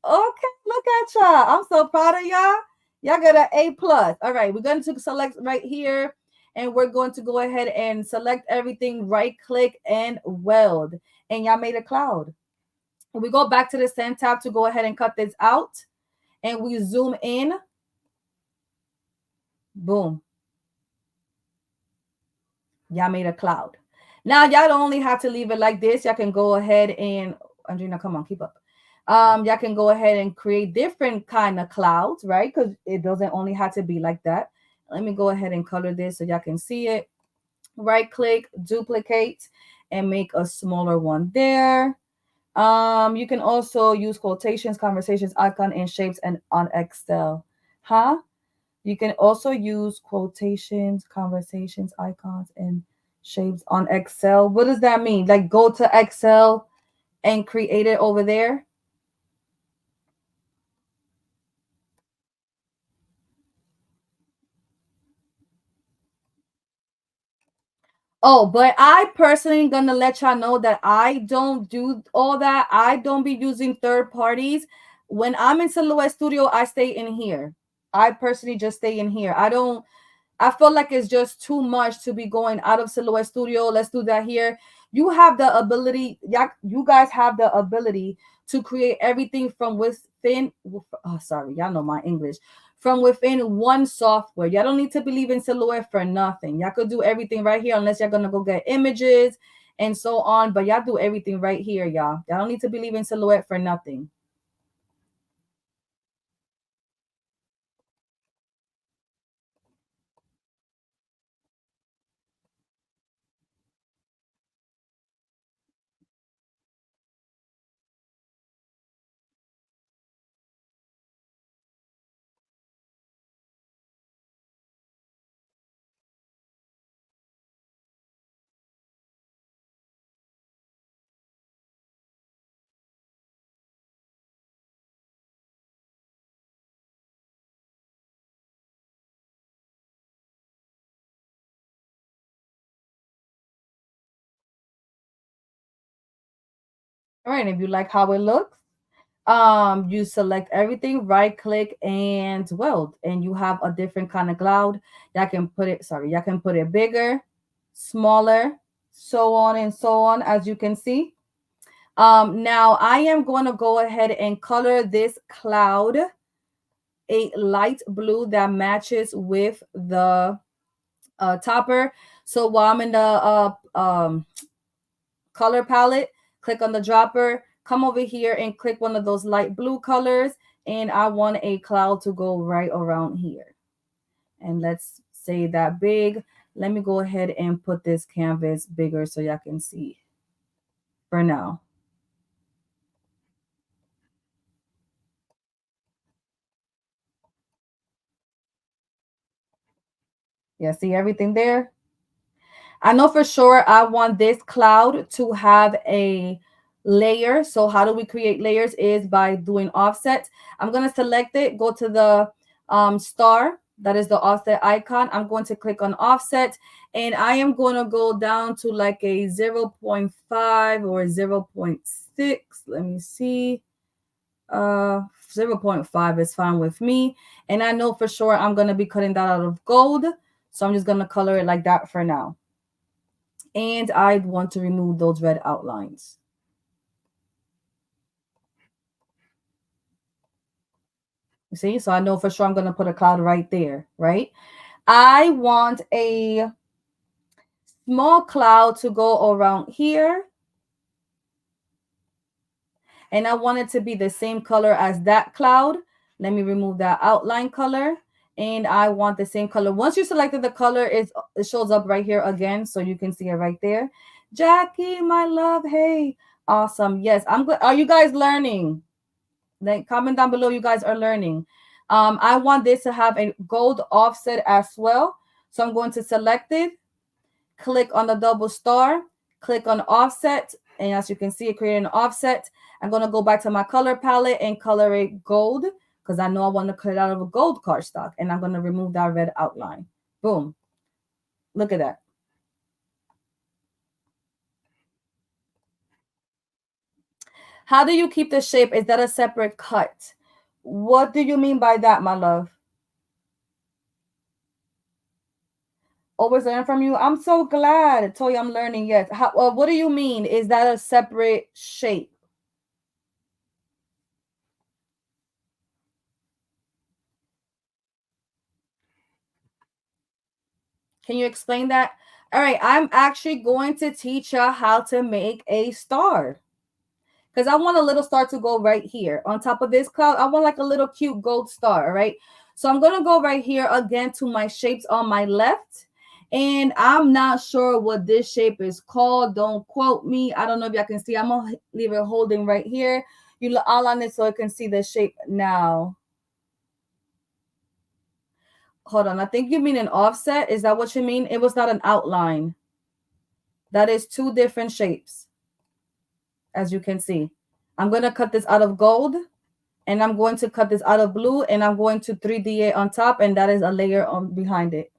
Okay. Look at y'all. I'm so proud of y'all. Y'all got an A plus. All right. We're going to select right here. And we're going to go ahead and select everything. Right click and weld. And y'all made a cloud. We go back to the send tab to go ahead and cut this out, and we zoom in. Boom. Y'all made a cloud. Now y'all don't only have to leave it like this. Y'all can go ahead and Andrina, come on, keep up. Y'all can go ahead and create different kind of clouds, right? Because it doesn't only have to be like that. Let me go ahead and color this so y'all can see it. Right click, duplicate, and make a smaller one there. You can also use quotations, conversations, icon, and shapes and on Excel. Huh? You can also use quotations, conversations, icons, and shapes on Excel. What does that mean? Like go to Excel and create it over there? Oh, but I personally gonna let y'all know that I don't do all that. I don't be using third parties. When I'm in Silhouette Studio, I stay in here. I personally just stay in here. I feel like it's just too much to be going out of Silhouette Studio. Let's do that here. You have the ability, you guys have the ability to create everything from within. Oh, sorry, y'all know my English. from within one software. Y'all don't need to believe in Silhouette for nothing. Y'all could do everything right here unless y'all gonna go get images and so on. But y'all do everything right here, y'all. Y'all don't need to believe in Silhouette for nothing. All right, if you like how it looks, you select everything, right click and weld, and you have a different kind of cloud. Y'all can put it, sorry, y'all can put it bigger, smaller, so on and so on, as you can see. Now I am going to go ahead and color this cloud a light blue that matches with the topper. So while I'm in the color palette, click on the dropper, come over here and click one of those light blue colors. And I want a cloud to go right around here. And let's say that big. Let me go ahead and put this canvas bigger so y'all can see for now. Yeah, see everything there? I know for sure I want this cloud to have a layer. So how do we create layers is by doing offset. I'm going to select it, go to the star. That is the offset icon. I'm going to click on offset and I am going to go down to like a 0.5 or 0.6. Let me see. 0.5 is fine with me. And I know for sure I'm going to be cutting that out of gold. So I'm just going to color it like that for now. And I want to remove those red outlines. You see, so I know for sure I'm going to put a cloud right there, right? I want a small cloud to go around here. And I want it to be the same color as that cloud. Let me remove that outline color. And I want the same color. Once you selected the color, it shows up right here again. So you can see it right there. Jackie, my love. Hey, awesome. Yes, I'm good. Are you guys learning? Like, comment down below. You guys are learning. I want this to have a gold offset as well. So I'm going to select it, click on the double star, click on offset. And as you can see, it created an offset. I'm going to go back to my color palette and color it gold because I know I want to cut it out of a gold cardstock. And I'm going to remove that red outline. Boom. Look at that. How do you keep the shape? Is that a separate cut? What do you mean by that, my love? Always learn from you. I'm so glad. Toya, I'm learning. Yes. How, what do you mean? Is that a separate shape? Can you explain that? All right. I'm actually going to teach you how to make a star. Because I want a little star to go right here on top of this cloud. I want like a little cute gold star. All right. So I'm going to go right here again to my shapes on my left. And I'm not sure what this shape is called. Don't quote me. I don't know if y'all can see. I'm going to leave it holding right here. You look all on it so I can see the shape now. Hold on. I think you mean an offset. Is that what you mean? It was not an outline. That is two different shapes, as you can see. I'm going to cut this out of gold. And I'm going to cut this out of blue. And I'm going to 3D it on top. And that is a layer on behind it.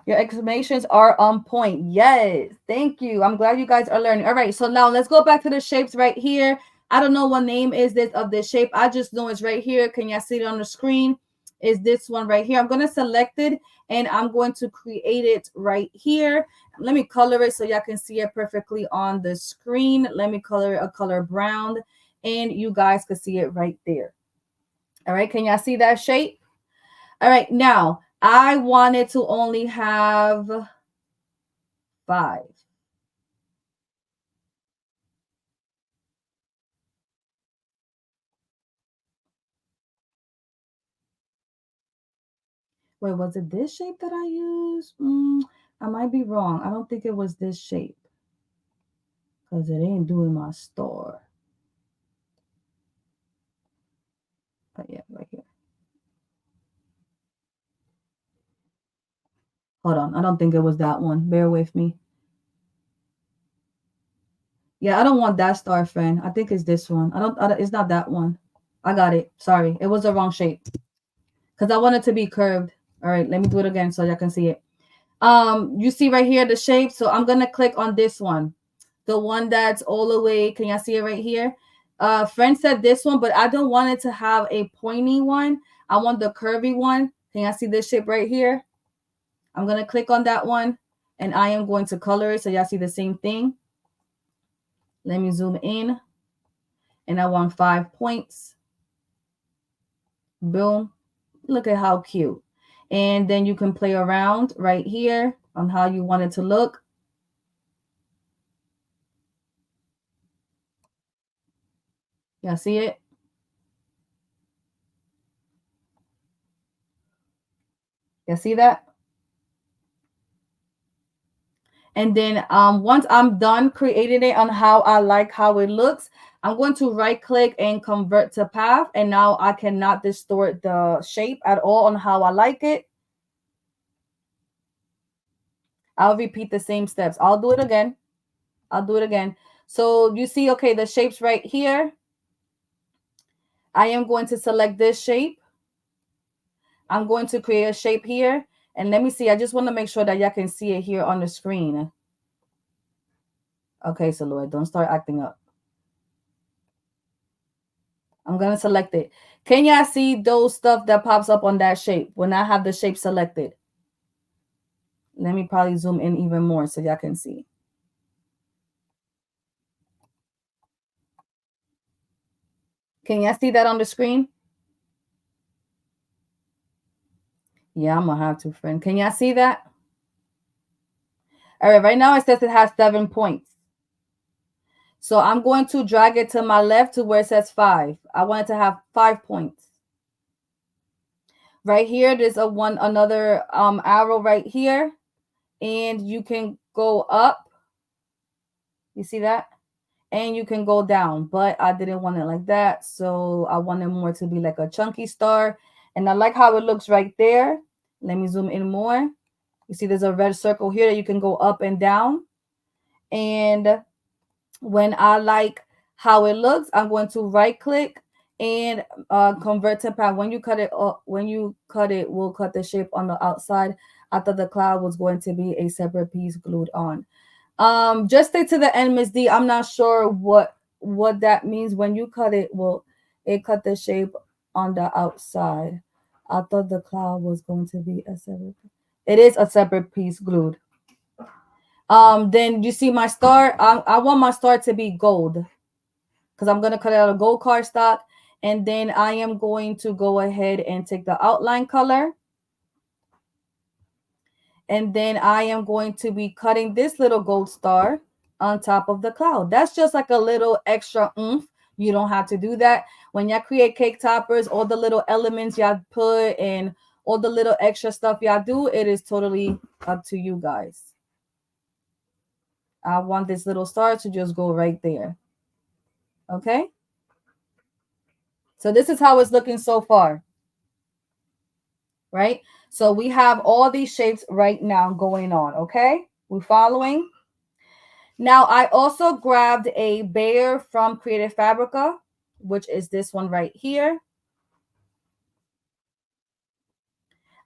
Your exclamations are on point. Yes. Thank you. I'm glad you guys are learning. All right. So now let's go back to the shapes right here. I don't know what name is this of this shape. I just know it's right here. Can y'all see it on the screen? is this one right here. I'm going to select it and I'm going to create it right here. Let me color it so y'all can see it perfectly on the screen. Let me color it a color brown and you guys can see it right there. All right, can y'all see that shape? All right, now I wanted to only have 5. Wait, was it this shape that I used? I might be wrong. I don't think it was this shape because it ain't doing my store. But yeah, right here. Hold on. I don't think it was that one. Bear with me. Yeah, I don't want that star, friend. I think it's this one. It's not that one. I got it. Sorry. It was the wrong shape because I want it to be curved. All right, let me do it again so y'all can see it. You see right here the shape. So I'm going to click on this one. The one that's all the way. Can y'all see it right here? Friend said this one, but I don't want it to have a pointy one. I want the curvy one. Can y'all see this shape right here? I'm going to click on that one and I am going to color it so y'all see the same thing. Let me zoom in and I want 5 points. Boom. Look at how cute. And then you can play around right here on how you want it to look. Y'all see it? Y'all see that? And then once I'm done creating it on how I like how it looks, I'm going to right click and convert to path. And now I cannot distort the shape at all on how I like it. I'll repeat the same steps. I'll do it again. So you see, okay, the shape's right here. I am going to select this shape. I'm going to create a shape here. And let me see. I just want to make sure that y'all can see it here on the screen. Okay, so Lord, don't start acting up. I'm going to select it. Can y'all see those stuff that pops up on that shape when I have the shape selected? Let me probably zoom in even more so y'all can see. Can y'all see that on the screen? Yeah, I'm going to have to, friend. Can y'all see that? All right, right now it says it has 7 points. So I'm going to drag it to my left to where it says 5. I want it to have 5 points. Right here, there's another arrow right here. And you can go up. You see that? And you can go down. But I didn't want it like that. So I wanted more to be like a chunky star. And I like how it looks right there. Let me zoom in more. You see there's a red circle here that you can go up and down. And when I like how it looks, I'm going to right click and convert to path. When you cut it, we'll cut the shape on the outside. I thought the cloud was going to be a separate piece glued on. Just stay to the end, Miss D. I'm not sure what that means. When you cut it, it cut the shape on the outside. I thought the cloud was going to be a separate. It is a separate piece glued. Then you see my star. I want my star to be gold because I'm gonna cut it out of gold cardstock, and then I am going to go ahead and take the outline color, and then I am going to be cutting this little gold star on top of the cloud. That's just like a little extra oomph. You don't have to do that. When y'all create cake toppers, all the little elements y'all put and all the little extra stuff y'all do, it is totally up to you guys. I want this little star to just go right there. Okay. So this is how it's looking so far. Right. So we have all these shapes right now going on. Okay. We're following. Now I also grabbed a bear from Creative Fabrica, which is this one right here.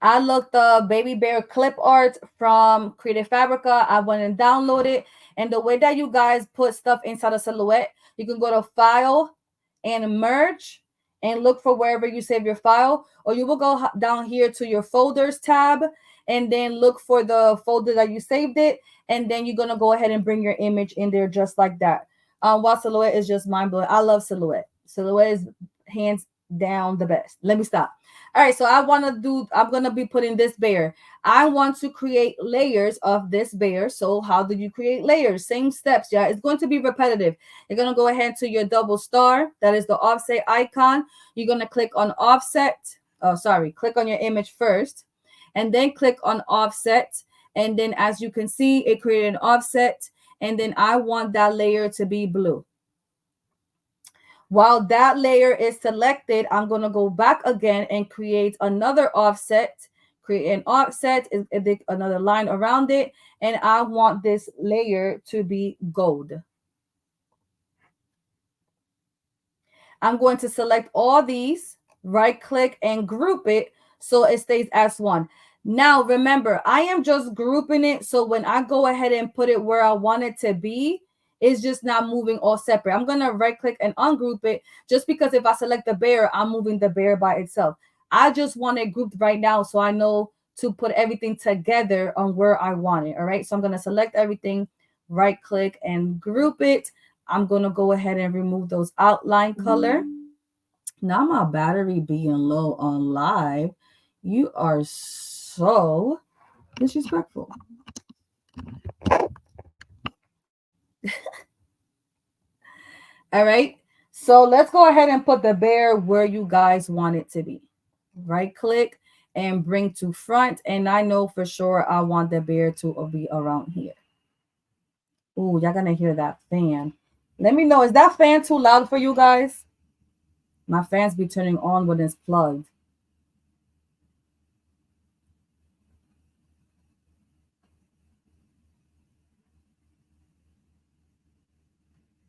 I looked the baby bear clip art from Creative Fabrica. I went and downloaded. And the way that you guys put stuff inside a silhouette, you can go to File and Merge. and look for wherever you save your file, or you will go down here to your folders tab and then look for the folder that you saved it. And then you're going to go ahead and bring your image in there just like that. While Silhouette is just mind blowing. I love Silhouette. Silhouette is hands down the best. Let me stop. All right, so I'm going to be putting this bear. I want to create layers of this bear. So how do you create layers? Same steps, yeah. It's going to be repetitive. You're going to go ahead to your double star. That is the offset icon. You're going to click on offset. Oh, sorry. Click on your image first and then click on offset. And then as you can see, it created an offset. And then I want that layer to be blue. While that layer is selected, I'm going to go back again and create another offset. Create an offset, another line around it. And I want this layer to be gold. I'm going to select all these, right click and group it so it stays as one. Now, remember, I am just grouping it. So when I go ahead and put it where I want it to be, it's just not moving all separate. I'm going to right click and ungroup it just because if I select the bear, I'm moving the bear by itself. I just want it grouped right now so I know to put everything together on where I want it. All right. So I'm going to select everything, right click and group it. I'm going to go ahead and remove those outline color. Now my battery being low on live. You are so disrespectful. All right. So let's go ahead and put the bear where you guys want it to be. Right click and bring to front. And I know for sure I want the bear to be around here. Ooh, y'all gonna hear that fan. Let me know, is that fan too loud for you guys? My fans be turning on when it's plugged.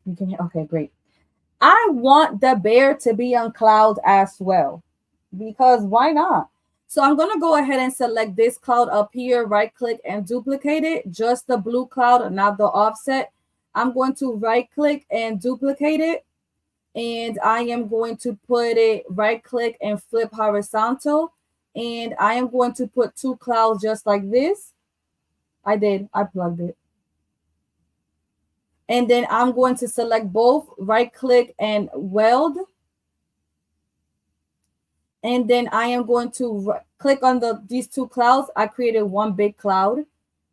You can hear, okay, great. I want the bear to be on cloud as well, because why not? So I'm going to go ahead and select this cloud up here, right click and duplicate it, just the blue cloud, not the offset. I'm going to right click and duplicate it. And I am going to put it right click and flip horizontal. And I am going to put two clouds just like this. I plugged it. And then I'm going to select both, right click and weld. And then I am going to click on these two clouds. I created one big cloud.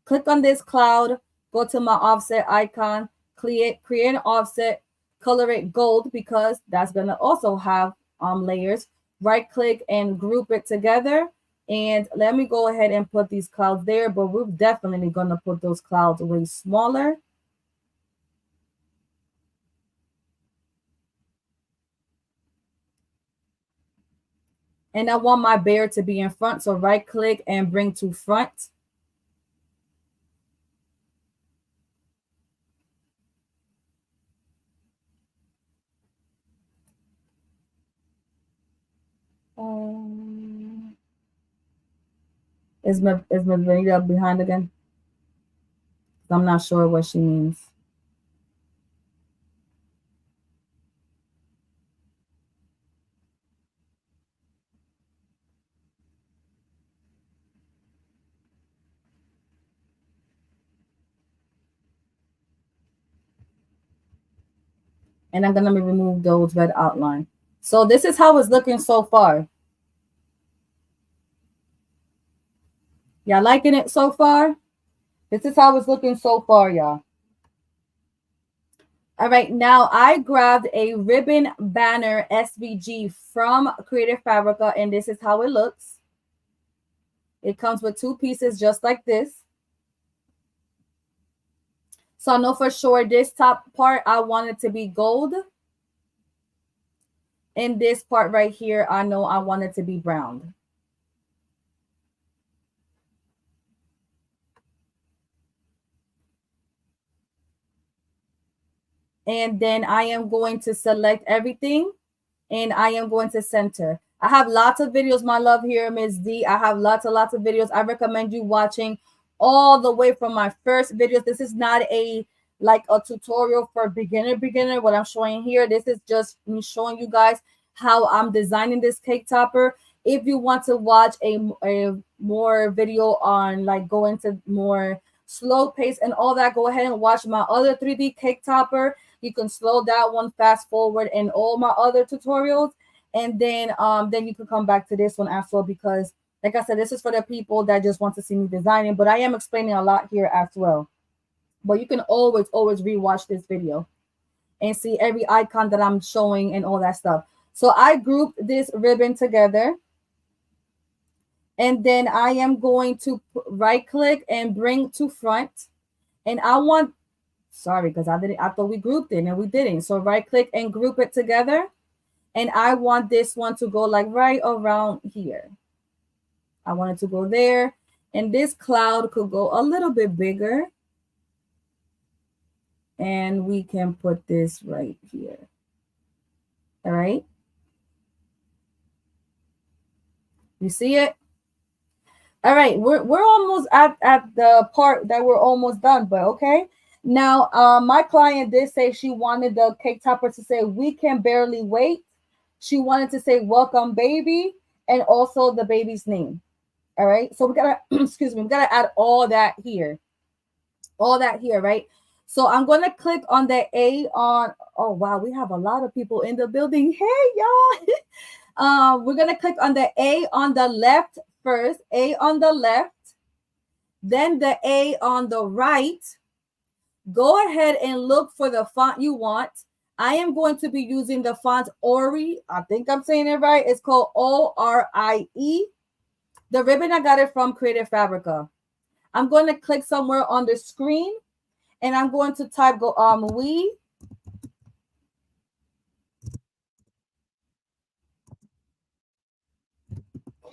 Click on this cloud, go to my offset icon, create an offset, color it gold because that's going to also have layers. Right click and group it together. And let me go ahead and put these clouds there, but we're definitely going to put those clouds way smaller. And I want my bear to be in front. So right click and bring to front. Is Miss Vanita behind again? I'm not sure what she means. And I'm going to remove those red outline. So this is how it's looking so far. Y'all liking it so far? This is how it's looking so far, y'all. All right, now I grabbed a ribbon banner SVG from Creative Fabrica, and this is how it looks. It comes with two pieces just like this. So I know for sure this top part, I want it to be gold. And this part right here, I know I want it to be brown. And then I am going to select everything and I am going to center. I have lots of videos, my love here, Ms. D. I have lots of videos. I recommend you watching all the way from my first videos. This is not like a tutorial for beginner. What I'm showing here, this is just me showing you guys how I'm designing this cake topper. If you want to watch a more video on like going to more slow pace and all that, go ahead and watch my other 3D cake topper. You can slow that one, fast forward, and all my other tutorials, and then you can come back to this one as well, because like I said, this is for the people that just want to see me designing, but I am explaining a lot here as well. But you can always rewatch this video and see every icon that I'm showing and all that stuff. So I grouped this ribbon together, and then I am going to right click and bring to front. And I want, sorry, because I thought we grouped it and we didn't. So right click and group it together. And I want this one to go like right around here. I want it to go there. And this cloud could go a little bit bigger. And we can put this right here. All right. You see it? All right, we're almost at the part that we're almost done, but okay. Now, my client did say she wanted the cake topper to say "We can barely wait." She wanted to say "Welcome, baby," and also the baby's name. All right, so we gotta excuse me, we gotta add all that here, right? So I'm gonna click on the A on. Oh wow, we have a lot of people in the building. Hey y'all. We're gonna click on the A on the left first, A on the left, then the A on the right. Go ahead and look for the font you want. I am going to be using the font Ori. I think I'm saying it right. It's called ORIE. The ribbon, I got it from Creative Fabrica. I'm going to click somewhere on the screen, and I'm going to type we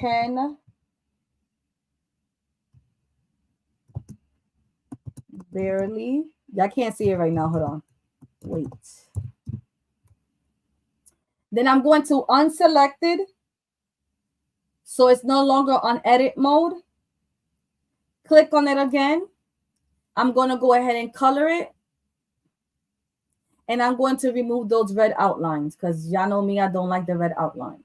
can barely. I can't see it right now. Hold on. Wait. Then I'm going to unselect it, so it's no longer on edit mode. Click on it again. I'm going to go ahead and color it. And I'm going to remove those red outlines because y'all know me, I don't like the red outline.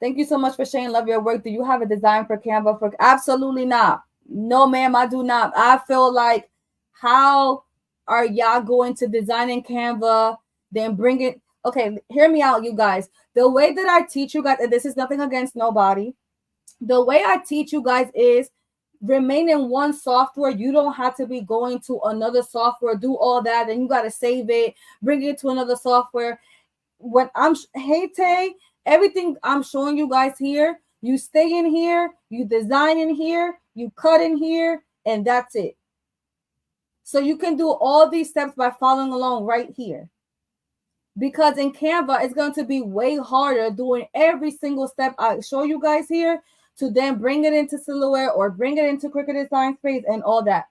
Thank you so much for sharing. Love your work. Do you have a design for Canva? For absolutely not. No, ma'am, I do not. I feel like, how are y'all going to design in Canva, then bring it? Okay, hear me out, you guys. The way that I teach you guys, and this is nothing against nobody, the way I teach you guys is remain in one software. You don't have to be going to another software, do all that, and you got to save it, bring it to another software. When I'm, hey, Tay, everything I'm showing you guys here, you stay in here, you design in here, you cut in here, and that's it. So you can do all these steps by following along right here. Because in Canva, it's going to be way harder doing every single step I show you guys here to then bring it into Silhouette or bring it into Cricut Design Space and all that.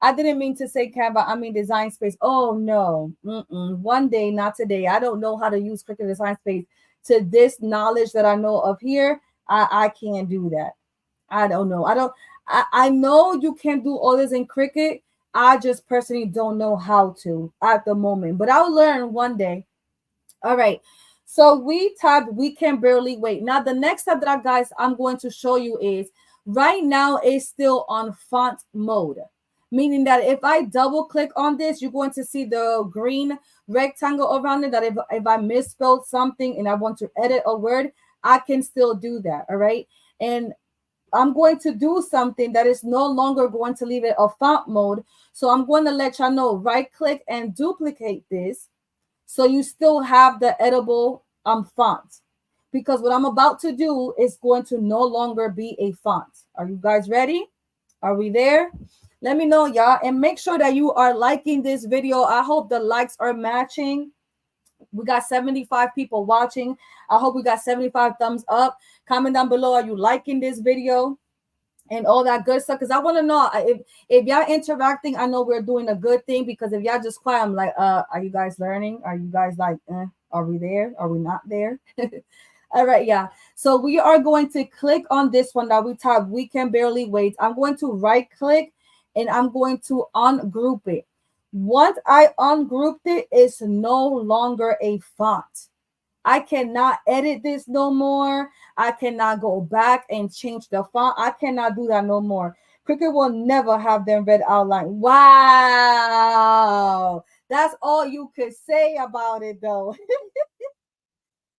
I didn't mean to say Canva, I mean Design Space. Oh, no. One day, not today. I don't know how to use Cricut Design Space to this knowledge that I know of here. I can't do that. I don't know. I know you can do all this in Cricut. I just personally don't know how to at the moment. But I'll learn one day. All right. So we can barely wait. Now, the next step that I'm going to show you is right now it's still on font mode. Meaning that if I double click on this, you're going to see the green rectangle around it, that if I misspelled something and I want to edit a word, I can still do that. All right. And I'm going to do something that is no longer going to leave it a font mode. So I'm going to let y'all know, right click and duplicate this. So you still have the editable font. Because what I'm about to do is going to no longer be a font. Are you guys ready? Are we there? Let me know, y'all. And make sure that you are liking this video. I hope the likes are matching. We got 75 people watching. I hope we got 75 thumbs up. Comment down below. Are you liking this video? And all that good stuff. Because I want to know if y'all interacting, I know we're doing a good thing. Because if y'all just quiet, I'm like, are you guys learning? Are you guys like, are we there? Are we not there? All right, yeah. So we are going to click on this one that we type, we can barely wait. I'm going to right click and I'm going to ungroup it. Once I ungrouped it, it's no longer a font. I cannot edit this no more. I cannot go back and change the font. I cannot do that no more. Cricut will never have them red outline. Wow. That's all you could say about it though.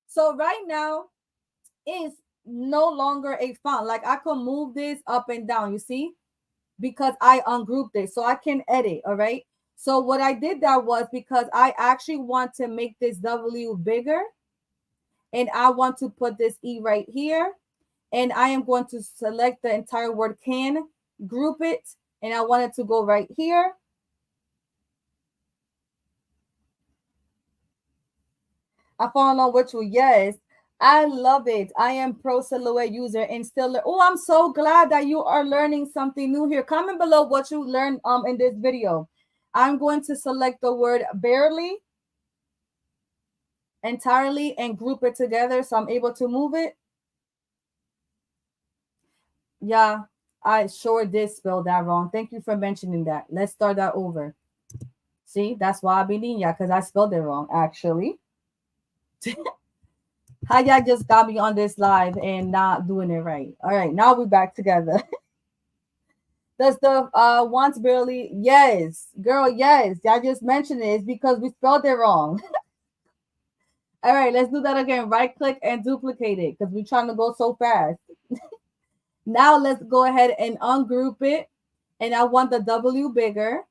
So right now it's no longer a font. Like I can move this up and down, you see? Because I ungrouped it. So I can edit, all right? So what I did that was because I actually want to make this W bigger and I want to put this E right here. And I am going to select the entire word can, group it, and I want it to go right here. I follow with you. Yes, I love it. I am pro silhouette user and still. Oh, I'm so glad that you are learning something new here. Comment below what you learned in this video. I'm going to select the word barely entirely and group it together so I'm able to move it. Yeah, I sure did spell that wrong. Thank you for mentioning that. Let's start that over. See, that's why I be needing ya because I spelled it wrong actually. How y'all just got me on this live and not doing it right. All right, now we're back together. Does the once barely? Yes, girl, yes. Y'all just mentioned it. It's because we spelled it wrong. All right, let's do that again. Right click and duplicate it because we're trying to go so fast. Now let's go ahead and ungroup it. And I want the W bigger.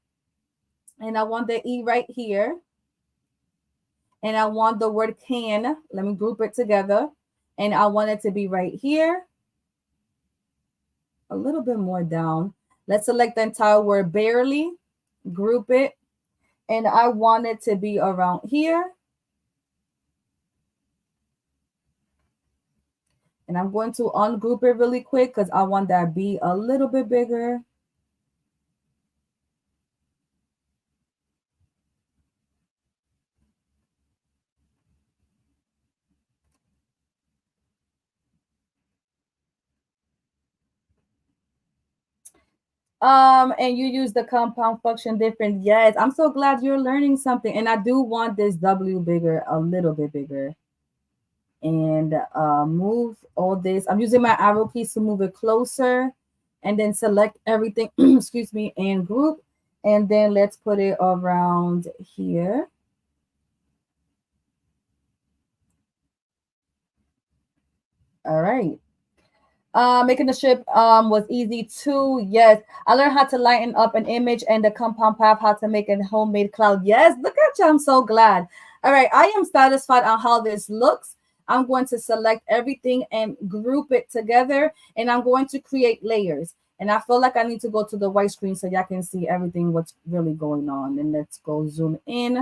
And I want the E right here. And I want the word can. Let me group it together. And I want it to be right here. A little bit more down. Let's select the entire word barely. Group it. And I want it to be around here. And I'm going to ungroup it really quick because I want that B a little bit bigger. And you use the compound function different. Yes, I'm so glad you're learning something. And I do want this W bigger, a little bit bigger. And move all this. I'm using my arrow keys to move it closer and then select everything, excuse me, and group. And then let's put it around here. All right. Making the strip was easy too. Yes, I learned how to lighten up an image and the compound path, how to make a homemade cloud. Yes, look at you. I'm so glad. All right, I am satisfied on how this looks. I'm going to select everything and group it together, and I'm going to create layers. And I feel like I need to go to the white screen so y'all can see everything what's really going on. And let's go zoom in.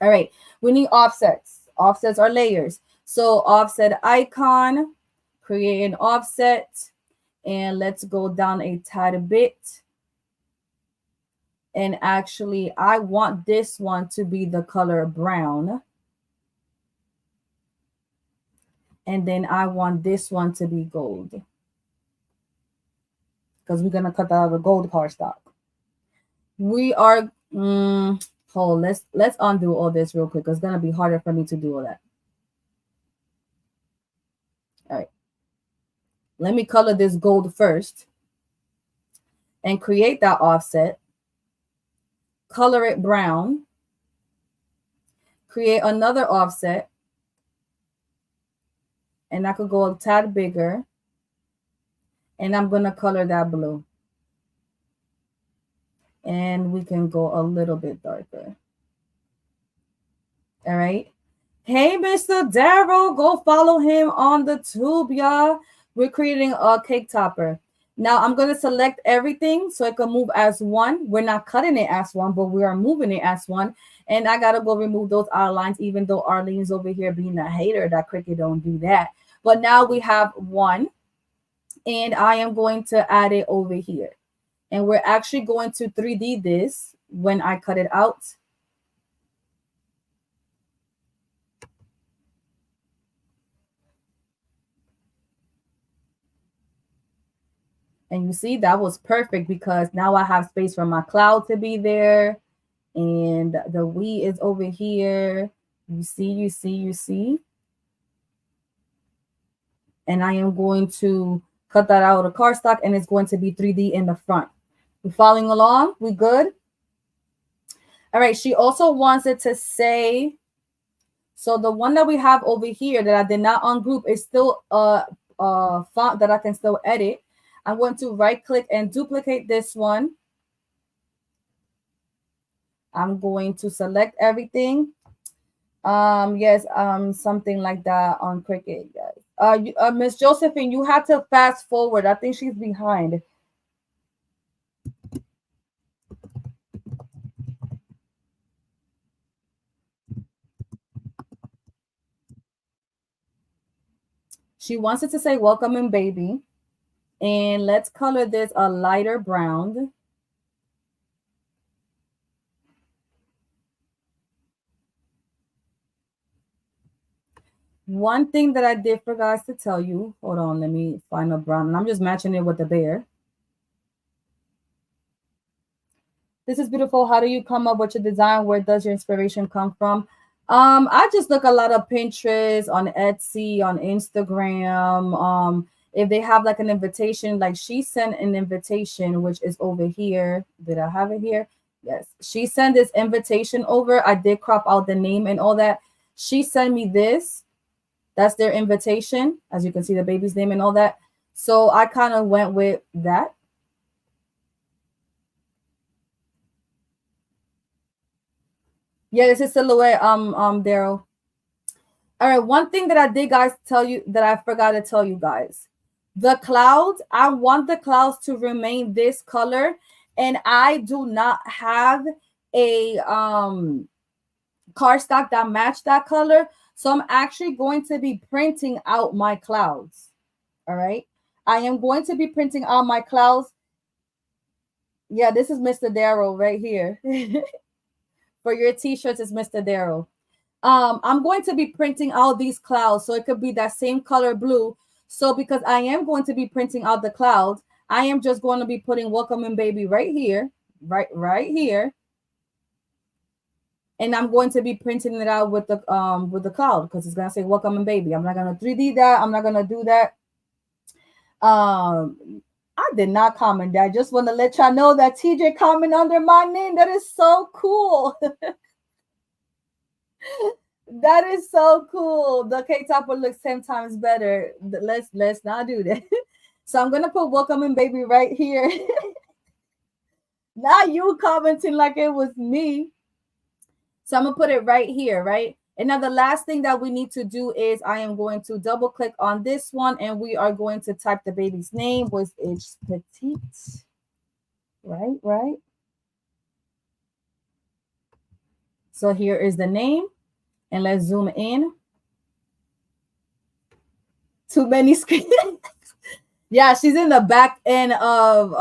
All right, we need offsets. Offsets are layers. So offset icon, create an offset, and let's go down a tad bit. And actually, I want this one to be the color brown. And then I want this one to be gold. Because we're going to cut out the gold cardstock. We are, let's undo all this real quick. It's going to be harder for me to do all that. All right. Let me color this gold first and create that offset. Color it brown. Create another offset. And I could go a tad bigger. And I'm going to color that blue. And we can go a little bit darker. All right. Hey, Mr. Darrow, go follow him on the tube, y'all. We're creating a cake topper. Now I'm going to select everything so it can move as one. We're not cutting it as one, but we are moving it as one. And I got to go remove those outlines, even though Arlene's over here being a hater that Cricut don't do that. But now we have one. And I am going to add it over here. And we're actually going to 3D this when I cut it out. And you see, that was perfect because now I have space for my cloud to be there. And the we is over here. You see. And I am going to cut that out of cardstock, and it's going to be 3D in the front. We following along? We good? All right. She also wants it to say, so the one that we have over here that I did not ungroup is still a font that I can still edit. I'm going to right click and duplicate this one. I'm going to select everything. Yes, something like that on Cricut, guys. Miss Josephine, you have to fast forward. I think she's behind. She wants it to say welcoming baby. And let's color this a lighter brown. One thing that I did forgot to tell you. Hold on, let me find a brown. And I'm just matching it with the bear. This is beautiful. How do you come up with your design? Where does your inspiration come from? I just look a lot of Pinterest, on Etsy, on Instagram. If they have like an invitation, like she sent an invitation, which is over here. Did I have it here? Yes. She sent this invitation over. I did crop out the name and all that. She sent me this. That's their invitation. As you can see, the baby's name and all that. So I kind of went with that. Yeah, this is silhouette, Daryl. All right, one thing that I did guys tell you that I forgot to tell you guys. The clouds, I want the clouds to remain this color, and I do not have a cardstock that match that color. So I'm actually going to be printing out my clouds. All right. I am going to be printing out my clouds. Yeah, this is Mr. Darrow right here. For your t-shirts, it's Mr. Darrow. I'm going to be printing out these clouds, so it could be that same color blue. So because I am going to be printing out the clouds, I am just going to be putting welcoming baby right here, right here. And I'm going to be printing it out with the cloud because it's gonna say welcoming baby. I'm not gonna 3D that. I'm not gonna do that. I did not comment that. I just want to let y'all know that TJ comment under my name. That is so cool. That is so cool. The cake topper looks 10 times better. Let's not do that. So I'm gonna put welcoming baby right here. Now you commenting like it was me. So I'm gonna put it right here, right? And now the last thing that we need to do is I am going to double click on this one and we are going to type the baby's name, which is Petite. Right. So here is the name. And let's zoom in. Too many screens. Yeah, she's in the back end of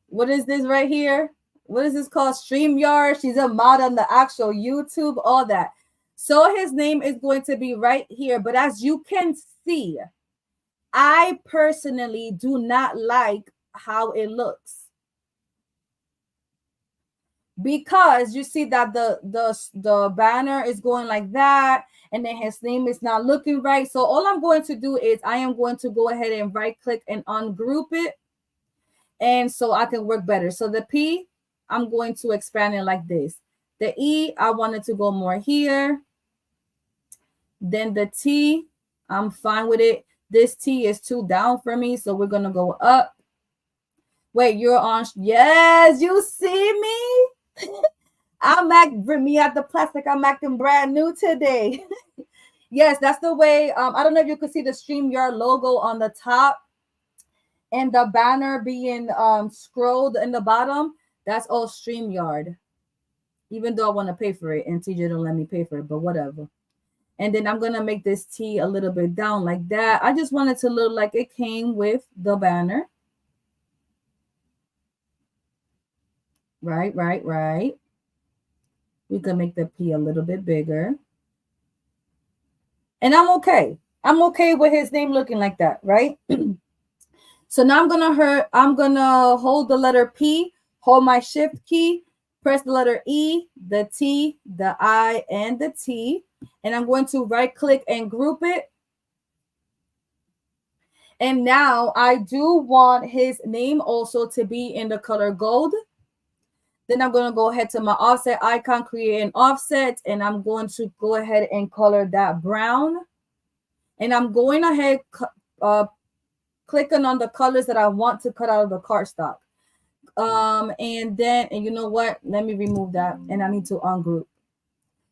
what is this right here? What is this called? StreamYard. She's a mod on the actual YouTube, all that. So his name is going to be right here. But as you can see, I personally do not like how it looks. Because you see that the banner is going like that, and then his name is not looking right. So all I'm going to do is I am going to go ahead and right click and ungroup it, and so I can work better. So the P, I'm going to expand it like this. The E, I wanted to go more here. Then the T, I'm fine with it. This T is too down for me, so we're gonna go up. Wait, you're on. Yes, you see me. I'm acting me at the plastic. I'm acting brand new today. Yes, that's the way. I don't know if you can see the StreamYard logo on the top and the banner being scrolled in the bottom. That's all StreamYard. Even though I want to pay for it, and TJ don't let me pay for it, but whatever. And then I'm gonna make this T a little bit down like that. I just want it to look like it came with the banner. Right. We can make the P a little bit bigger. And I'm okay. I'm okay with his name looking like that, right? So now I'm gonna hold the letter P, hold my shift key, Press the letter E, the T, the I, and the T. And I'm going to right click and group it. And now I do want his name also to be in the color gold. Then I'm going to go ahead to my offset icon, create an offset, and I'm going to go ahead and color that brown. And I'm going ahead, clicking on the colors that I want to cut out of the cardstock. And then, and you know what? Let me remove that, and I need to ungroup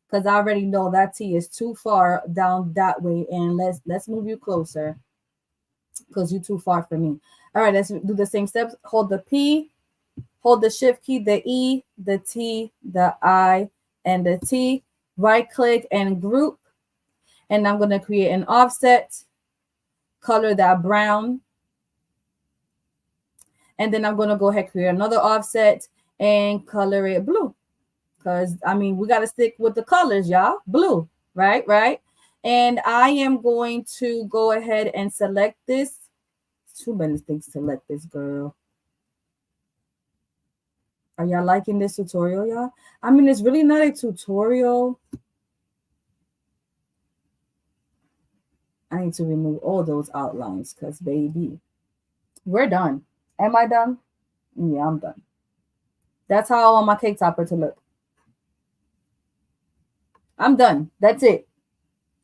because I already know that T is too far down that way. And let's move you closer because you're too far for me. All right, let's do the same steps. Hold the P, hold the shift key, the E, the T, the I, and the T. Right click and group. And I'm going to create an offset, color that brown. And then I'm going to go ahead and create another offset and color it blue. Because, I mean, we got to stick with the colors, y'all. Blue, right? Right. And I am going to go ahead and select this. Too many things to select this, girl. Are y'all liking this tutorial, y'all? I mean, it's really not a tutorial. I need to remove all those outlines because, baby, we're done. Am I done? Yeah, I'm done. That's how I want my cake topper to look. I'm done. That's it.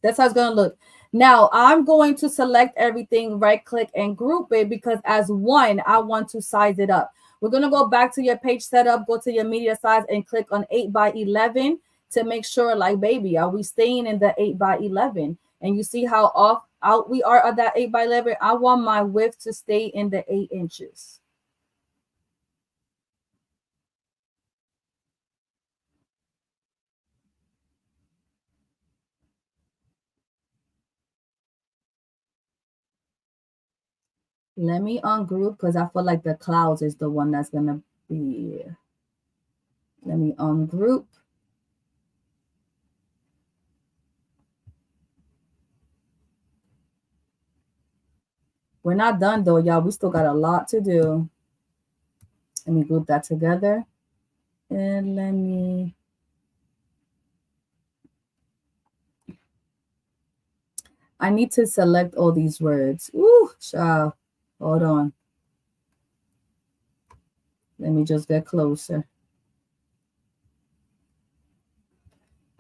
That's how it's going to look. Now, I'm going to select everything, right click and group it because as one, I want to size it up. We're going to go back to your page setup, go to your media size and click on 8x11 to make sure, like, baby, are we staying in the 8x11? And you see how out we are at that 8x11. I want my width to stay in the 8 inches. Let me ungroup because I feel like the clouds is the one that's going to be. Let me ungroup. We're not done though, y'all. We still got a lot to do. Let me group that together. And let me. I need to select all these words. Ooh, child. Hold on. Let me just get closer.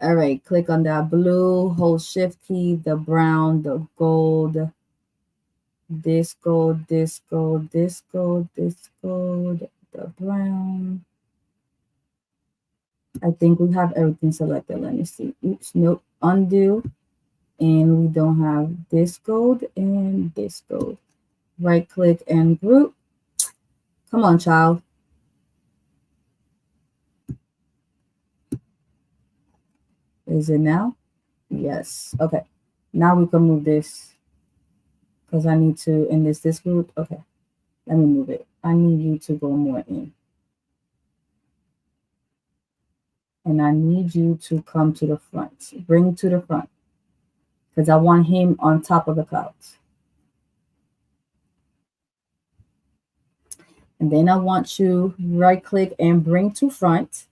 All right, click on that blue, hold shift key, the brown, the gold, this gold, this gold, this gold, this gold, the brown. I think we have everything selected. Let me see. Oops, nope, undo. And we don't have this gold and this gold. Right click and group. Come on, child. Is it now? Yes. Okay. Now we can move this because I need to, in this group. Okay. Let me move it. I need you to go more in. And I need you to come to the front. Bring to the front. Because I want him on top of the clouds. And then I want you right click and bring to front.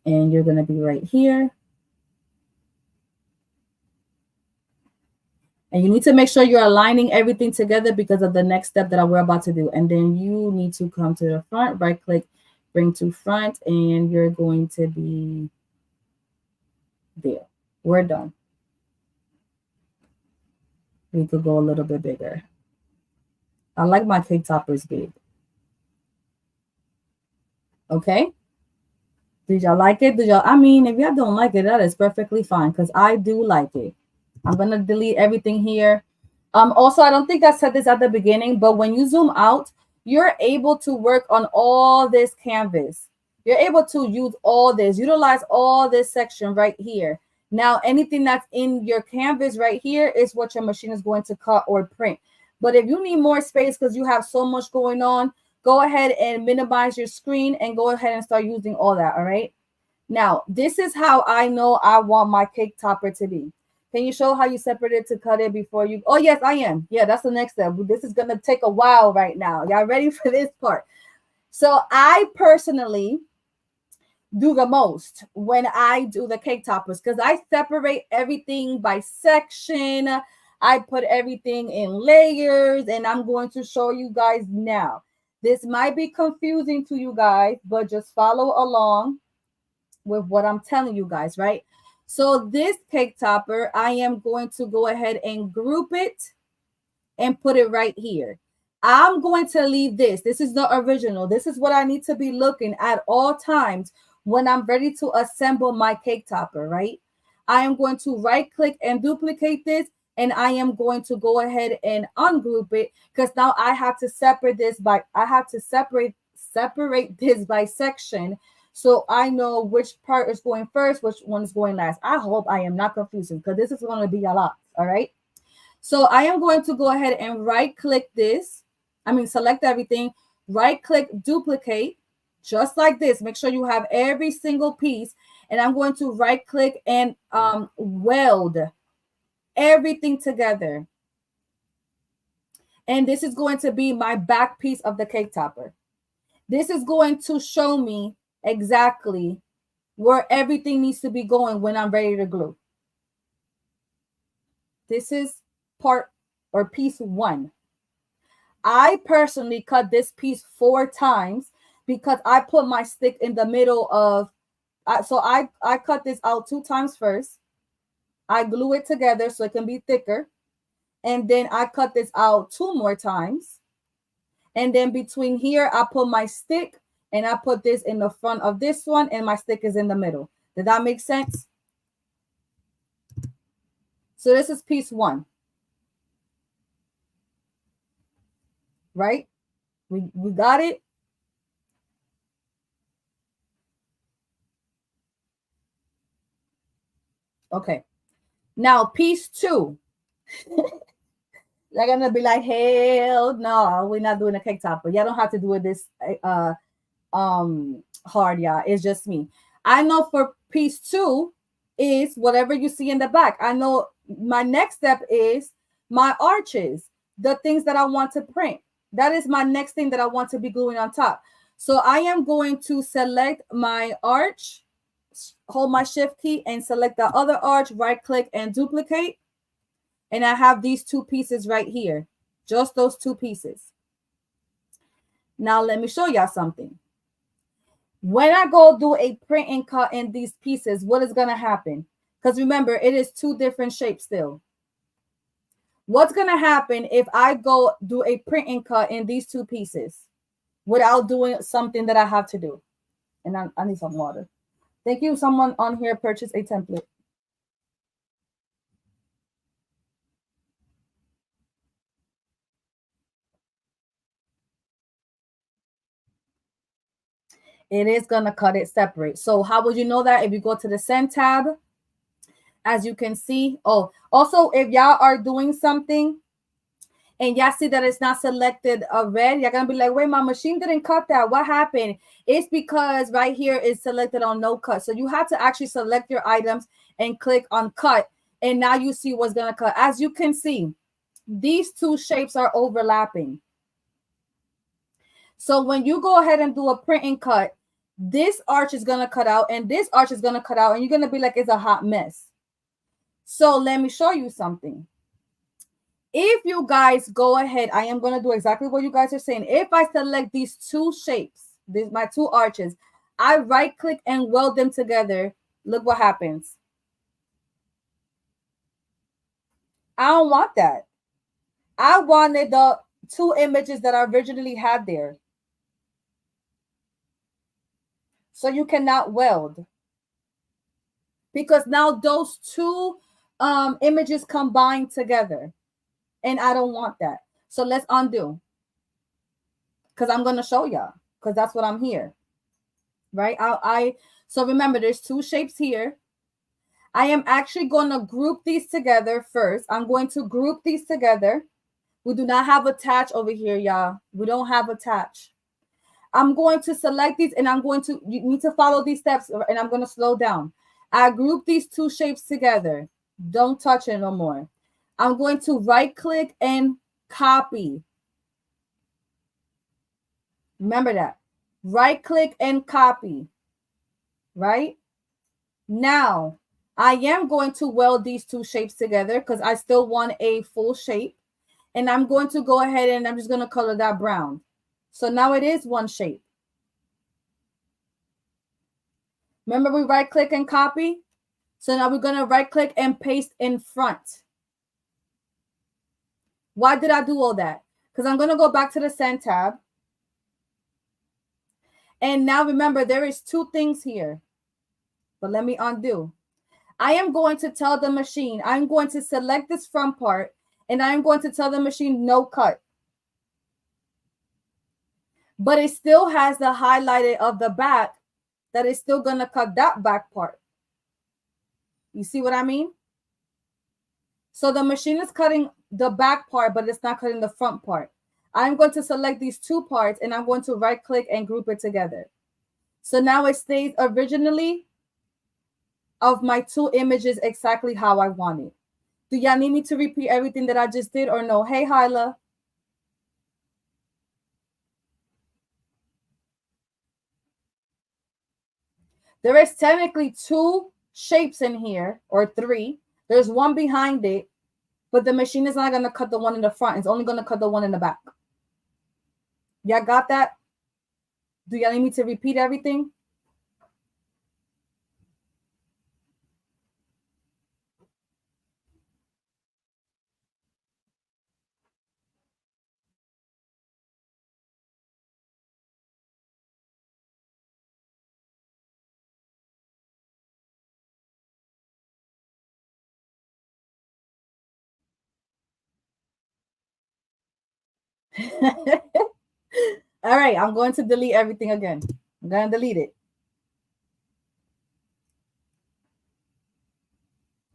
And you're going to be right here. And you need to make sure you're aligning everything together because of the next step that we're about to do. And then you need to come to the front, right click, bring to front, and you're going to be there. We're done. We could go a little bit bigger. I like my cake toppers big. Okay. Did y'all like it? Did y'all? I mean, if y'all don't like it, that is perfectly fine because I do like it. I'm gonna delete everything here. Also, I don't think I said this at the beginning, but when you zoom out, you're able to work on all this canvas. You're able to use all this, utilize all this section right here. Now, anything that's in your canvas right here is what your machine is going to cut or print. But if you need more space because you have so much going on, go ahead and minimize your screen and go ahead and start using all that, all right? Now, this is how I know I want my cake topper to be. Can you show how you separate it to cut it before you? Oh, yes, I am. Yeah, that's the next step. This is going to take a while right now. Y'all ready for this part? So I personally do the most when I do the cake toppers, because I separate everything by section. I put everything in layers, and I'm going to show you guys now. This might be confusing to you guys, but just follow along with what I'm telling you guys, right? So this cake topper, I am going to go ahead and group it and put it right here. I'm going to leave this. This is the original. This is what I need to be looking at all times when I'm ready to assemble my cake topper, right? I am going to right click and duplicate this, and I am going to go ahead and ungroup it, because now I have to separate this by, I have to separate this by section, so I know which part is going first, which one is going last. I hope I am not confusing, because this is going to be a lot. All right. So I am going to go ahead and right click this. Select everything, right click, duplicate, just like this. Make sure you have every single piece. And I'm going to right click and weld everything together. And this is going to be my back piece of the cake topper. This is going to show me exactly where everything needs to be going when I'm ready to glue. This is part or piece 1. I personally cut this piece 4 times because I put my stick in the middle of, so I cut this out 2 times first. I glue it together so it can be thicker. And then I cut this out 2 more times. And then between here, I put my stick and I put this in the front of this one, and my stick is in the middle. Did that make sense? So this is piece 1. Right? We got it. Okay. Now piece 2. They're gonna be like, hell no, we're not doing a cake topper. Y'all don't have to do it this hard, y'all. It's just me. I know for piece 2 is whatever you see in the back. I know my next step is my arches, the things that I want to print. That is my next thing that I want to be gluing on top. So I am going to select my arch, hold my shift key and select the other arch, right click and duplicate. And I have these 2 pieces right here, just those 2 pieces. Now let me show y'all something. When I go do a print and cut in these pieces, what is going to happen? Because remember, it is 2 different shapes still. What's going to happen if I go do a print and cut in these 2 pieces without doing something that I have to do? And I need some water. Thank you. Someone on here purchased a template. It is going to cut it separate. So how would you know that? If you go to the send tab, as you can see. Oh, also, if y'all are doing something and y'all see that it's not selected red, you're going to be like, wait, my machine didn't cut that. What happened? It's because right here is selected on no cut. So you have to actually select your items and click on cut. And now you see what's going to cut. As you can see, these 2 shapes are overlapping. So when you go ahead and do a print and cut, this arch is going to cut out and this arch is going to cut out, and you're going to be like, it's a hot mess. So let me show you something. If you guys go ahead, I am going to do exactly what you guys are saying. If I select these 2 shapes, my 2 arches, I right click and weld them together. Look what happens. I don't want that. I wanted the 2 images that I originally had there. So you cannot weld, because now those 2 images combine together, and I don't want that. So let's undo, because I'm going to show y'all, because that's what I'm here, right? So remember, there's 2 shapes here. I am actually going to group these together first. I'm going to group these together. We do not have attach over here, y'all. We don't have attach. I'm going to select these, and you need to follow these steps, and I'm going to slow down. I group these 2 shapes together. Don't touch it no more. I'm going to right click and copy. Remember that. Right click and copy. right? Now, I am going to weld these two shapes together because I still want a full shape. And I'm going to go ahead and I'm just going to color that brown. So now it is one shape. Remember we right click and copy? So now we're going to right click and paste in front. Why did I do all that? Because I'm going to go back to the Send tab. And now remember, there is two things here. But let me undo. I am going to tell the machine, I'm going to select this front part, and I'm going to tell the machine no cut. But it still has the highlighted of the back that is still going to cut that back part. You see what I mean? So the machine is cutting the back part, but it's not cutting the front part. I'm going to select these two parts, and I'm going to right click and group it together. So now it stays originally of my two images exactly how I want it. Do y'all need me to repeat everything that I just did or no? Hey, Hyla. There is technically two shapes in here, or three. There's one behind it, but the machine is not going to cut the one in the front. It's only going to cut the one in the back. Y'all got that? Do y'all need me to repeat everything? All right, I'm going to delete everything again. I'm going to delete it.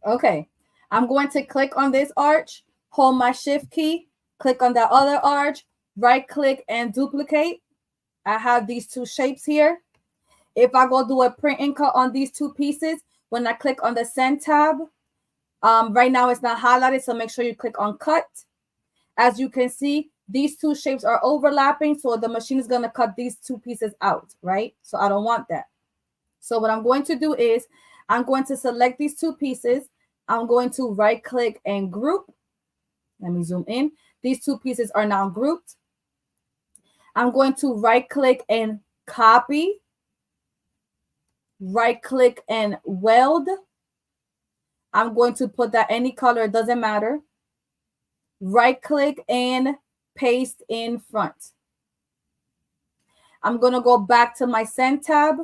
Okay, I'm going to click on this arch, hold my shift key, click on that other arch, right click and duplicate. I have these two shapes here. If I go do a print and cut on these two pieces, when I click on the Send tab, right now it's not highlighted, so make sure you click on Cut. As you can see, these two shapes are overlapping, so the machine is going to cut these two pieces out, right? So I don't want that. So what I'm going to do is I'm going to select these two pieces. I'm going to right click and group. Let me zoom in. These two pieces are now grouped. I'm going to right click and copy. Right click and weld. I'm going to put that any color, it doesn't matter. Right click and paste in front. I'm going to go back to my Send tab.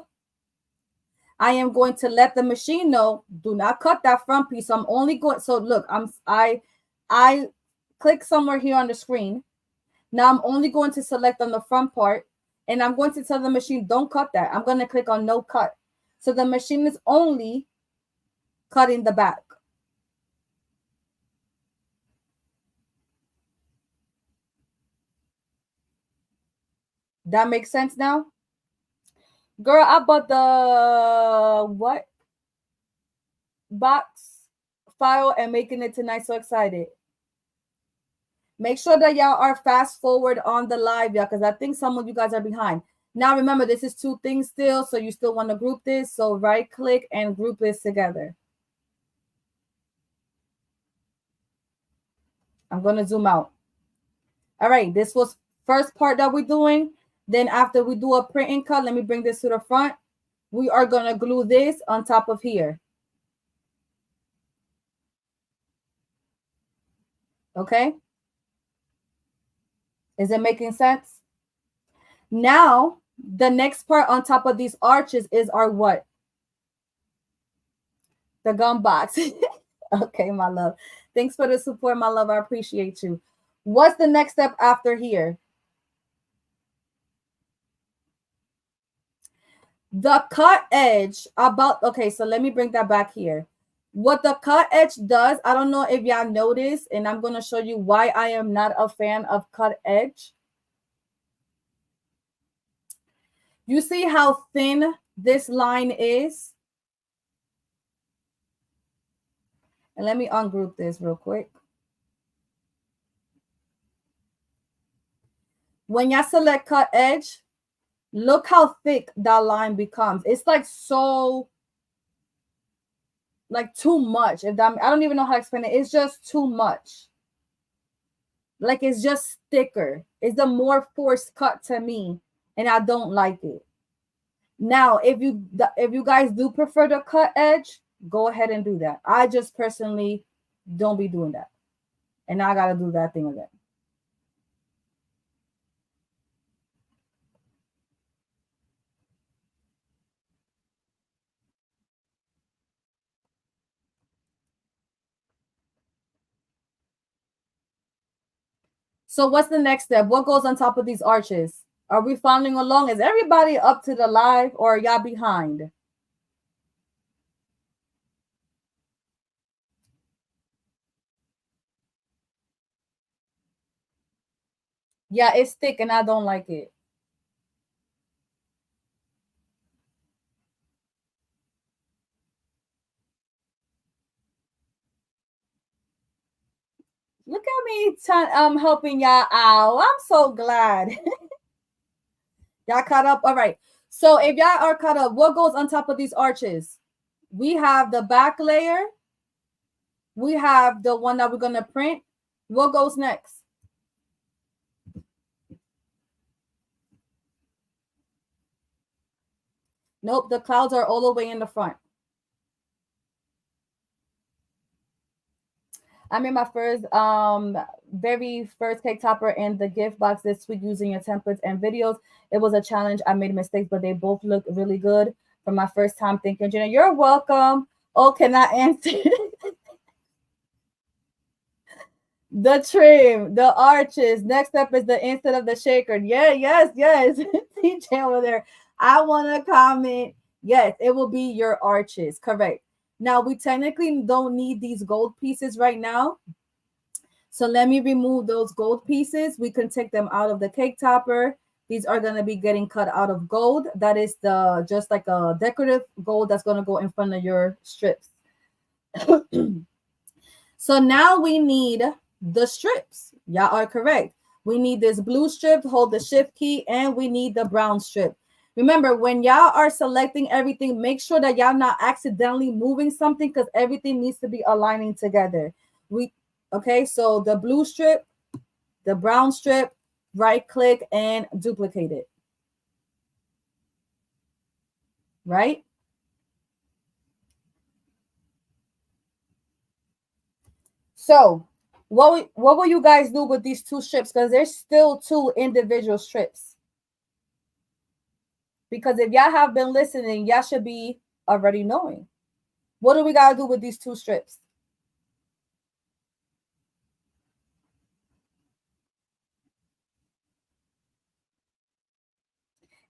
I am going to let the machine know, do not cut that front piece. I'm only going, so look, I click somewhere here on the screen. Now I'm only going to select on the front part, and I'm going to tell the machine, don't cut that. I'm going to click on no cut. So the machine is only cutting the back. That makes sense now? Girl, I bought the what? Box file and making it tonight. So excited. Make sure that y'all are fast forward on the live, y'all, because I think some of you guys are behind. Now, remember, this is two things still, so you still want to group this. So right click and group this together. I'm going to zoom out. All right, this was first part that we're doing. Then after we do a print and cut, let me bring this to the front. We are going to glue this on top of here. Okay? Is it making sense? Now, the next part on top of these arches is our what? The gum box. Okay, my love. Thanks for the support, my love. I appreciate you. What's the next step after here? The cut edge about, okay, so let me bring that back here. What the cut edge does, I don't know if y'all notice, and I'm going to show you why I am not a fan of cut edge. You see how thin this line is? And let me ungroup this real quick. When y'all select cut edge, Look how thick that line becomes. It's like so, like too much. If that, I don't even know how to explain it. It's just too much. Like it's just thicker. It's a more forced cut to me, and I don't like it. Now, if you guys do prefer the cut edge, go ahead and do that. I just personally don't be doing that, and I gotta do that thing again. So what's the next step? What goes on top of these arches? Are we following along? Is everybody up to the live, or are y'all behind? Yeah, it's thick and I don't like it. Look at me helping y'all out. I'm so glad. Y'all caught up? All right. So if y'all are caught up, what goes on top of these arches? We have the back layer. We have the one that we're going to print. What goes next? Nope, the clouds are all the way in the front. I made my first, very first cake topper in the gift box this week using your templates and videos. It was a challenge. I made mistakes, but they both look really good for my first time thinking. Jenna, you're welcome. Oh, can I answer? The trim, the arches. Next up is the inside of the shaker. Yeah, yes, yes. TJ over there. I want to comment. Yes, it will be your arches. Correct. Now, we technically don't need these gold pieces right now. So let me remove those gold pieces. We can take them out of the cake topper. These are going to be getting cut out of gold. That is the just like a decorative gold that's going to go in front of your strips. So now we need the strips. Y'all are correct. We need this blue strip, hold the shift key, and we need the brown strip. Remember, when y'all are selecting everything, make sure that y'all not accidentally moving something because everything needs to be aligning together. Okay, so the blue strip, the brown strip, right click and duplicate it. Right? So what will you guys do with these two strips? Because there's still two individual strips. Because if y'all have been listening, y'all should be already knowing. What do we got to do with these two strips?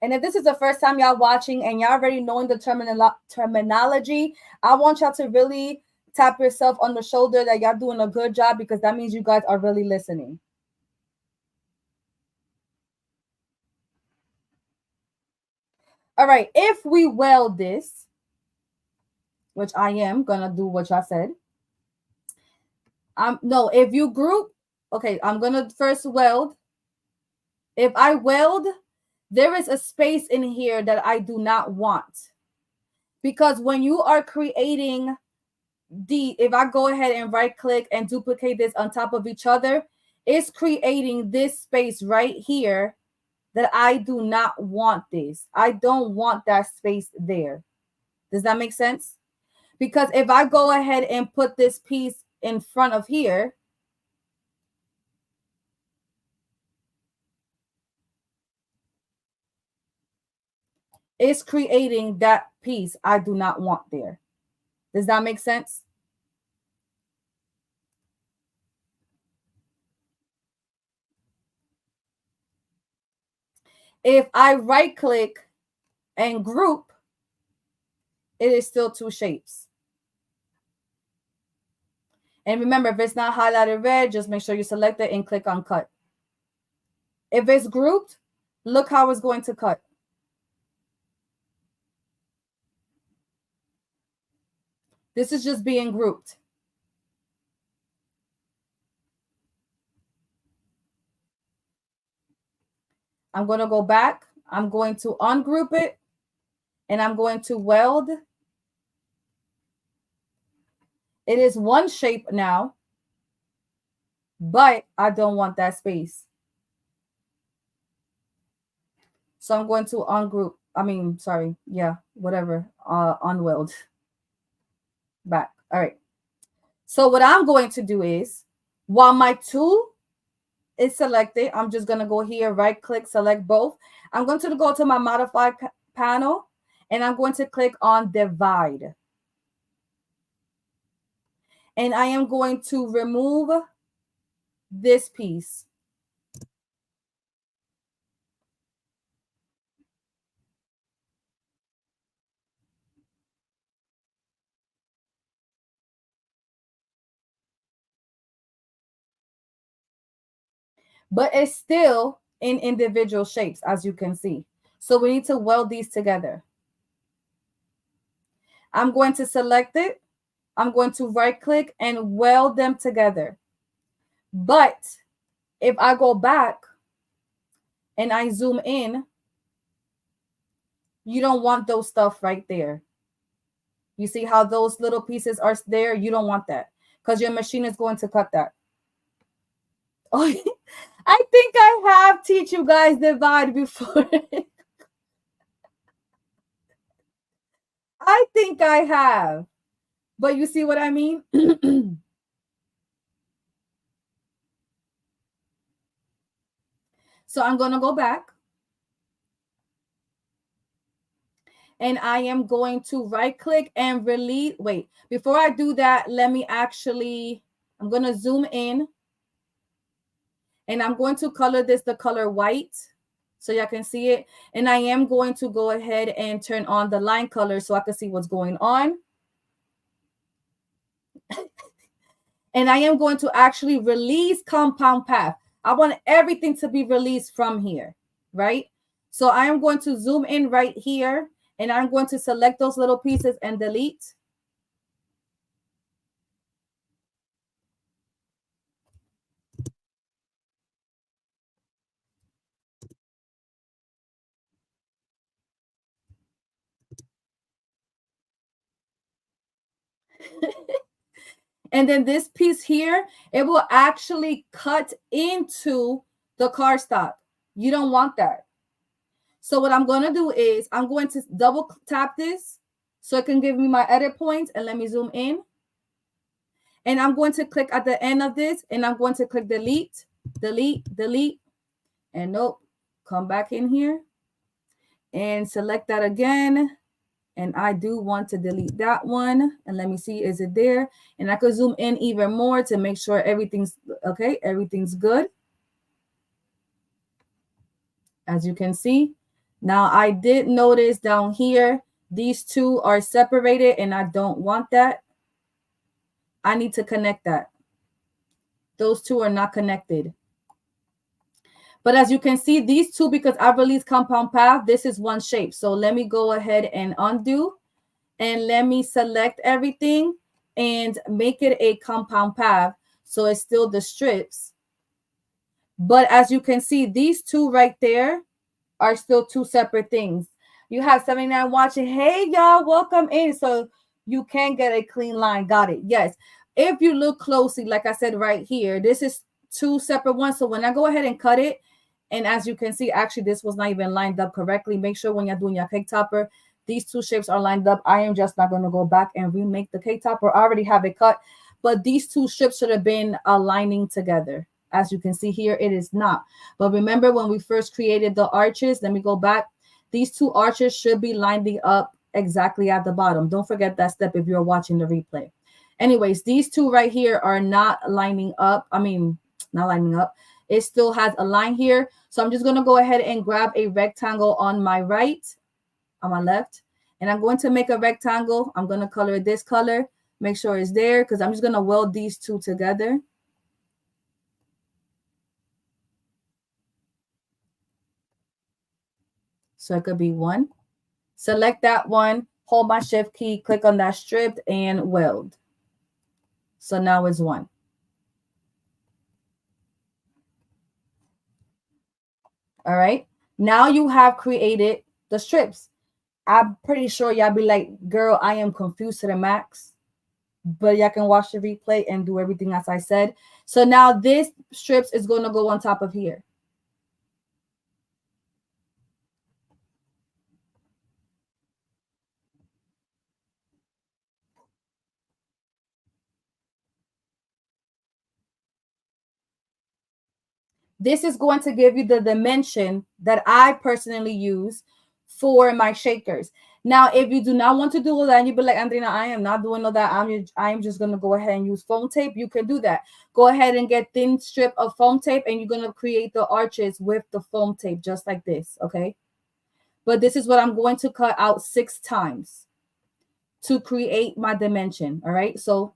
And if this is the first time y'all watching and y'all already knowing the terminology, I want y'all to really tap yourself on the shoulder that y'all doing a good job because that means you guys are really listening. All right, if we weld this, which I am going to do what y'all said. No, if you group, okay, I'm going to first weld. If I weld, there is a space in here that I do not want. Because when you are creating if I go ahead and right click and duplicate this on top of each other, it's creating this space right here that I do not want this. I don't want that space there. Does that make sense? Because if I go ahead and put this piece in front of here, it's creating that piece I do not want there. Does that make sense? If I right click and group, it is still two shapes. And remember, if it's not highlighted red, just make sure you select it and click on cut. If it's grouped, look how it's going to cut. This is just being grouped. I'm going to go back. I'm going to ungroup it and I'm going to weld. It is one shape now, but I don't want that space. So I'm going to ungroup. Whatever. Unweld. Back. All right. So what I'm going to do is, while my tool is selected, I'm just going to go here, right click, select both. I'm going to go to my modify panel and I'm going to click on divide. And I am going to remove this piece. But it's still in individual shapes, as you can see. So we need to weld these together. I'm going to select it. I'm going to right click and weld them together. But if I go back and I zoom in, you don't want those stuff right there. You see how those little pieces are there? You don't want that because your machine is going to cut that. Oh, I think I have teach you guys divide before. I think I have. But you see what I mean? So I'm going to go back. And I am going to right click and release. Wait, before I do that, let me actually, I'm going to zoom in. And I'm going to color this the color white so y'all can see it. And I am going to go ahead and turn on the line color so I can see what's going on. And I am going to actually release compound path. I want everything to be released from here, right? So I am going to zoom in right here and I'm going to select those little pieces and delete. And then this piece here, it will actually cut into the cardstock. You don't want that. So what I'm going to do is I'm going to double tap this so it can give me my edit points, and let me zoom in. And I'm going to click at the end of this and I'm going to click delete, delete, delete. And nope, come back in here and select that again. And I do want to delete that one. And let me see, is it there? And I could zoom in even more to make sure everything's okay. Everything's good. As you can see. Now I did notice down here, these two are separated and I don't want that. I need to connect that. Those two are not connected. But as you can see, these two, because I released compound path, this is one shape. So let me go ahead and undo and let me select everything and make it a compound path. So it's still the strips. But as you can see, these two right there are still two separate things. You have 79 watching. Hey, y'all, welcome in. So you can get a clean line. Got it. Yes. If you look closely, like I said right here, this is two separate ones. So when I go ahead and cut it, and as you can see, actually, this was not even lined up correctly. Make sure when you're doing your cake topper, these two shapes are lined up. I am just not going to go back and remake the cake topper. I already have it cut, but these two strips should have been aligning together. As you can see here, it is not. But remember when we first created the arches, let me go back. These two arches should be lining up exactly at the bottom. Don't forget that step if you're watching the replay. Anyways, these two right here are not lining up. I mean, not lining up. It still has a line here. So I'm just going to go ahead and grab a rectangle on my right, on my left. And I'm going to make a rectangle. I'm going to color it this color. Make sure it's there because I'm just going to weld these two together. So it could be one. Select that one, hold my shift key, click on that strip and weld. So now it's one. All right. Now you have created the strips. I'm pretty sure y'all be like, girl, I am confused to the max. But y'all can watch the replay and do everything as I said. So now this strips is going to go on top of here. This is going to give you the dimension that I personally use for my shakers. Now, if you do not want to do all that, and you be like, Andrina, I am not doing all that. I'm just going to go ahead and use foam tape. You can do that. Go ahead and get thin strip of foam tape, and you're going to create the arches with the foam tape, just like this, okay? But this is what I'm going to cut out 6 times to create my dimension, all right? So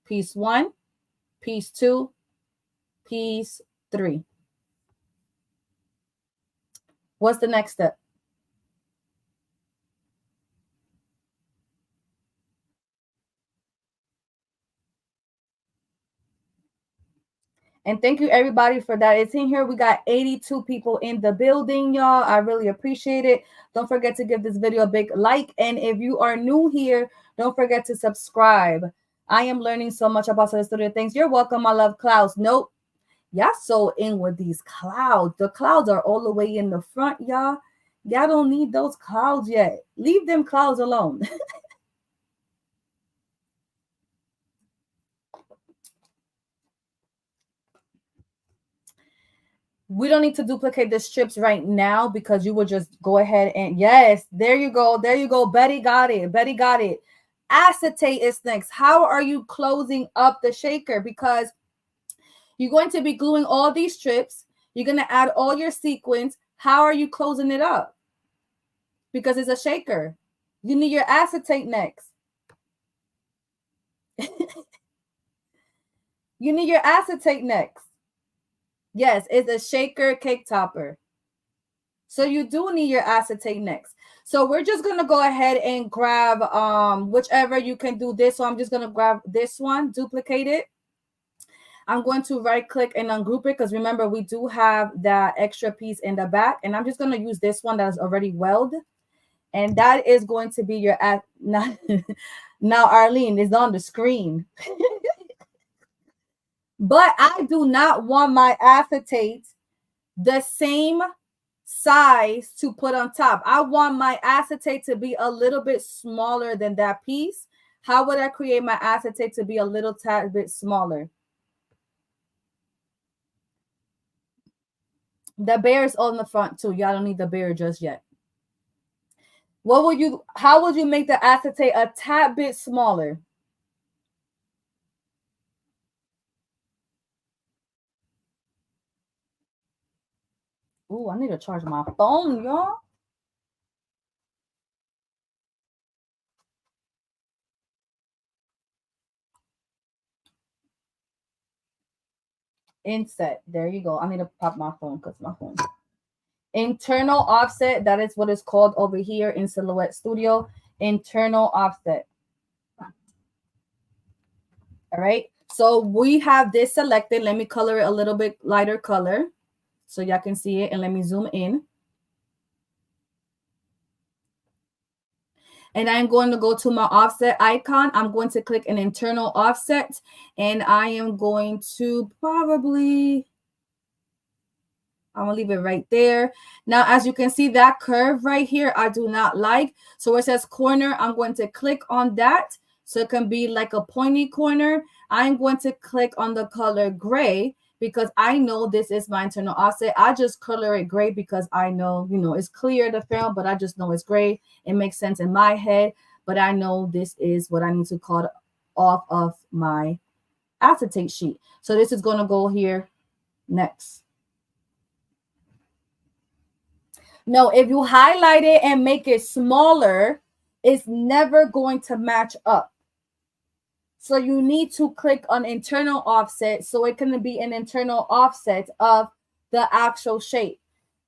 piece 1, piece 2, piece 3. What's the next step? And thank you everybody for that. It's in here. We got 82 people in the building, y'all. I really appreciate it. Don't forget to give this video a big like. And if you are new here, don't forget to subscribe. I am learning so much about celestial things. You're welcome. I love clouds. Nope. Y'all so in with these clouds. The clouds are all the way in the front, y'all. Y'all don't need those clouds yet. Leave them clouds alone. We don't need to duplicate the strips right now because you will just go ahead and yes, there you go. There you go. Betty got it. Betty got it. Acetate is next. How are you closing up the shaker? Because you're going to be gluing all these strips. You're going to add all your sequins. How are you closing it up? Because it's a shaker. You need your acetate next. You need your acetate next. Yes, it's a shaker cake topper. So you do need your acetate next. So we're just going to go ahead and grab whichever you can do this. So I'm just going to grab this one, duplicate it. I'm going to right click and ungroup it because remember we do have that extra piece in the back. And I'm just going to use this one that's already welded. And that is going to be your now, now Arlene is on the screen. But I do not want my acetate the same size to put on top. I want my acetate to be a little bit smaller than that piece. How would I create my acetate to be a little tad bit smaller? The bear is on the front too. Y'all don't need the bear just yet. What would you, how would you make the acetate a tad bit smaller? Oh, I need to charge my phone, y'all. Inset. There you go. I need to pop my phone because my phone. Internal offset. That is what it's called over here in Silhouette Studio. Internal offset. All right. So we have this selected. Let me color it a little bit lighter color so y'all can see it. And let me zoom in. And I'm going to go to my offset icon. I'm going to click an internal offset. And I am going to probably, I'm going to leave it right there. Now, as you can see, that curve right here, I do not like. So where it says corner, I'm going to click on that. So it can be like a pointy corner. I'm going to click on the color gray because I know this is my internal offset. I just color it gray because I know, you know, it's clear the film, but I just know it's gray. It makes sense in my head, but I know this is what I need to cut off of my acetate sheet. So this is going to go here next. No, if you highlight it and make it smaller, it's never going to match up. So you need to click on internal offset so it can be an internal offset of the actual shape.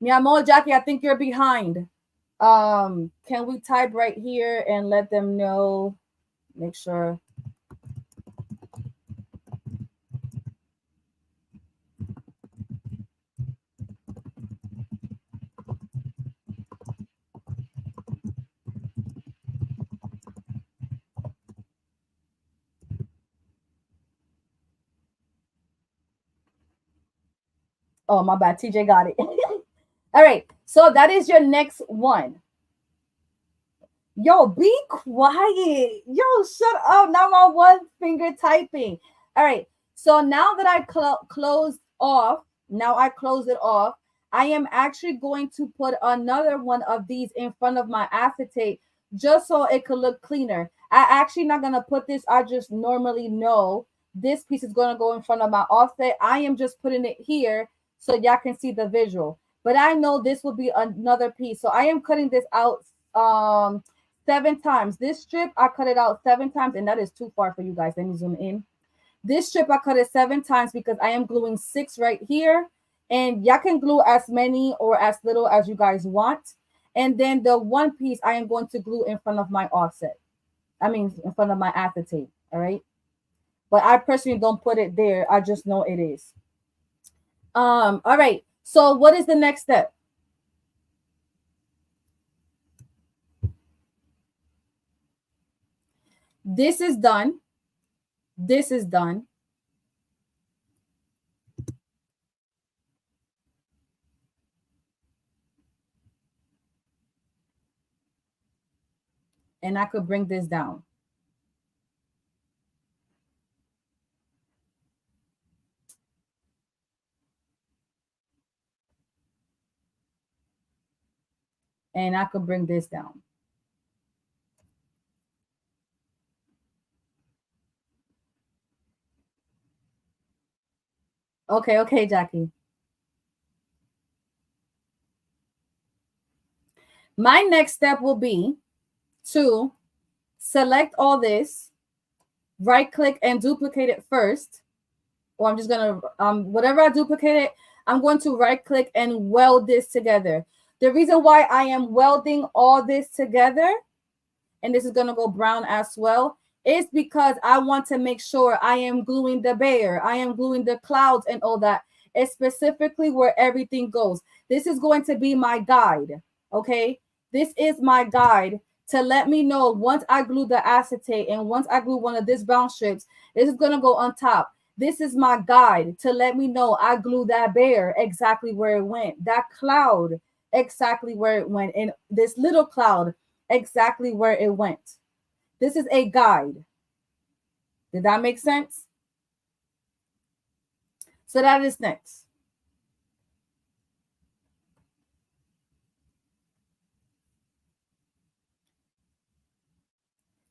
Mi amor, Jackie, I think you're behind. Can we type right here and let them know? Make sure. Oh, my bad. TJ got it. All right. So that is your next one. Yo, be quiet. Yo, shut up. Now I'm on one finger typing. All right. So now that I closed off, now I close it off. I am actually going to put another one of these in front of my acetate just so it could look cleaner. I actually not going to put this. I just normally know this piece is going to go in front of my offset. I am just putting it here so y'all can see the visual. But I know this will be another piece. So I am cutting this out 7 times. This strip, I cut it out 7 times, and that is too far for you guys. Let me zoom in. This strip, I cut it 7 times because I am gluing 6 right here. And y'all can glue as many or as little as you guys want. And then the one piece I am going to glue in front of my offset. I mean, in front of my acetate. All right. But I personally don't put it there. I just know it is. All right. So what is the next step? This is done. This is done. And I could bring this down. And I could bring this down. Okay, Jackie. My next step will be to select all this, right click and duplicate it first. Or I'm just going to, whatever I duplicate it, I'm going to right click and weld this together. The reason why I am welding all this together, and this is going to go brown as well, is because I want to make sure I am gluing the bear, I am gluing the clouds and all that. It's specifically where everything goes. This is going to be my guide, okay? This is my guide to let me know once I glue the acetate and once I glue one of these brown strips, this is going to go on top. This is my guide to let me know I glue that bear exactly where it went, that cloud exactly where it went, and this little cloud exactly where it went. This is a guide. Did that make sense? So that is next.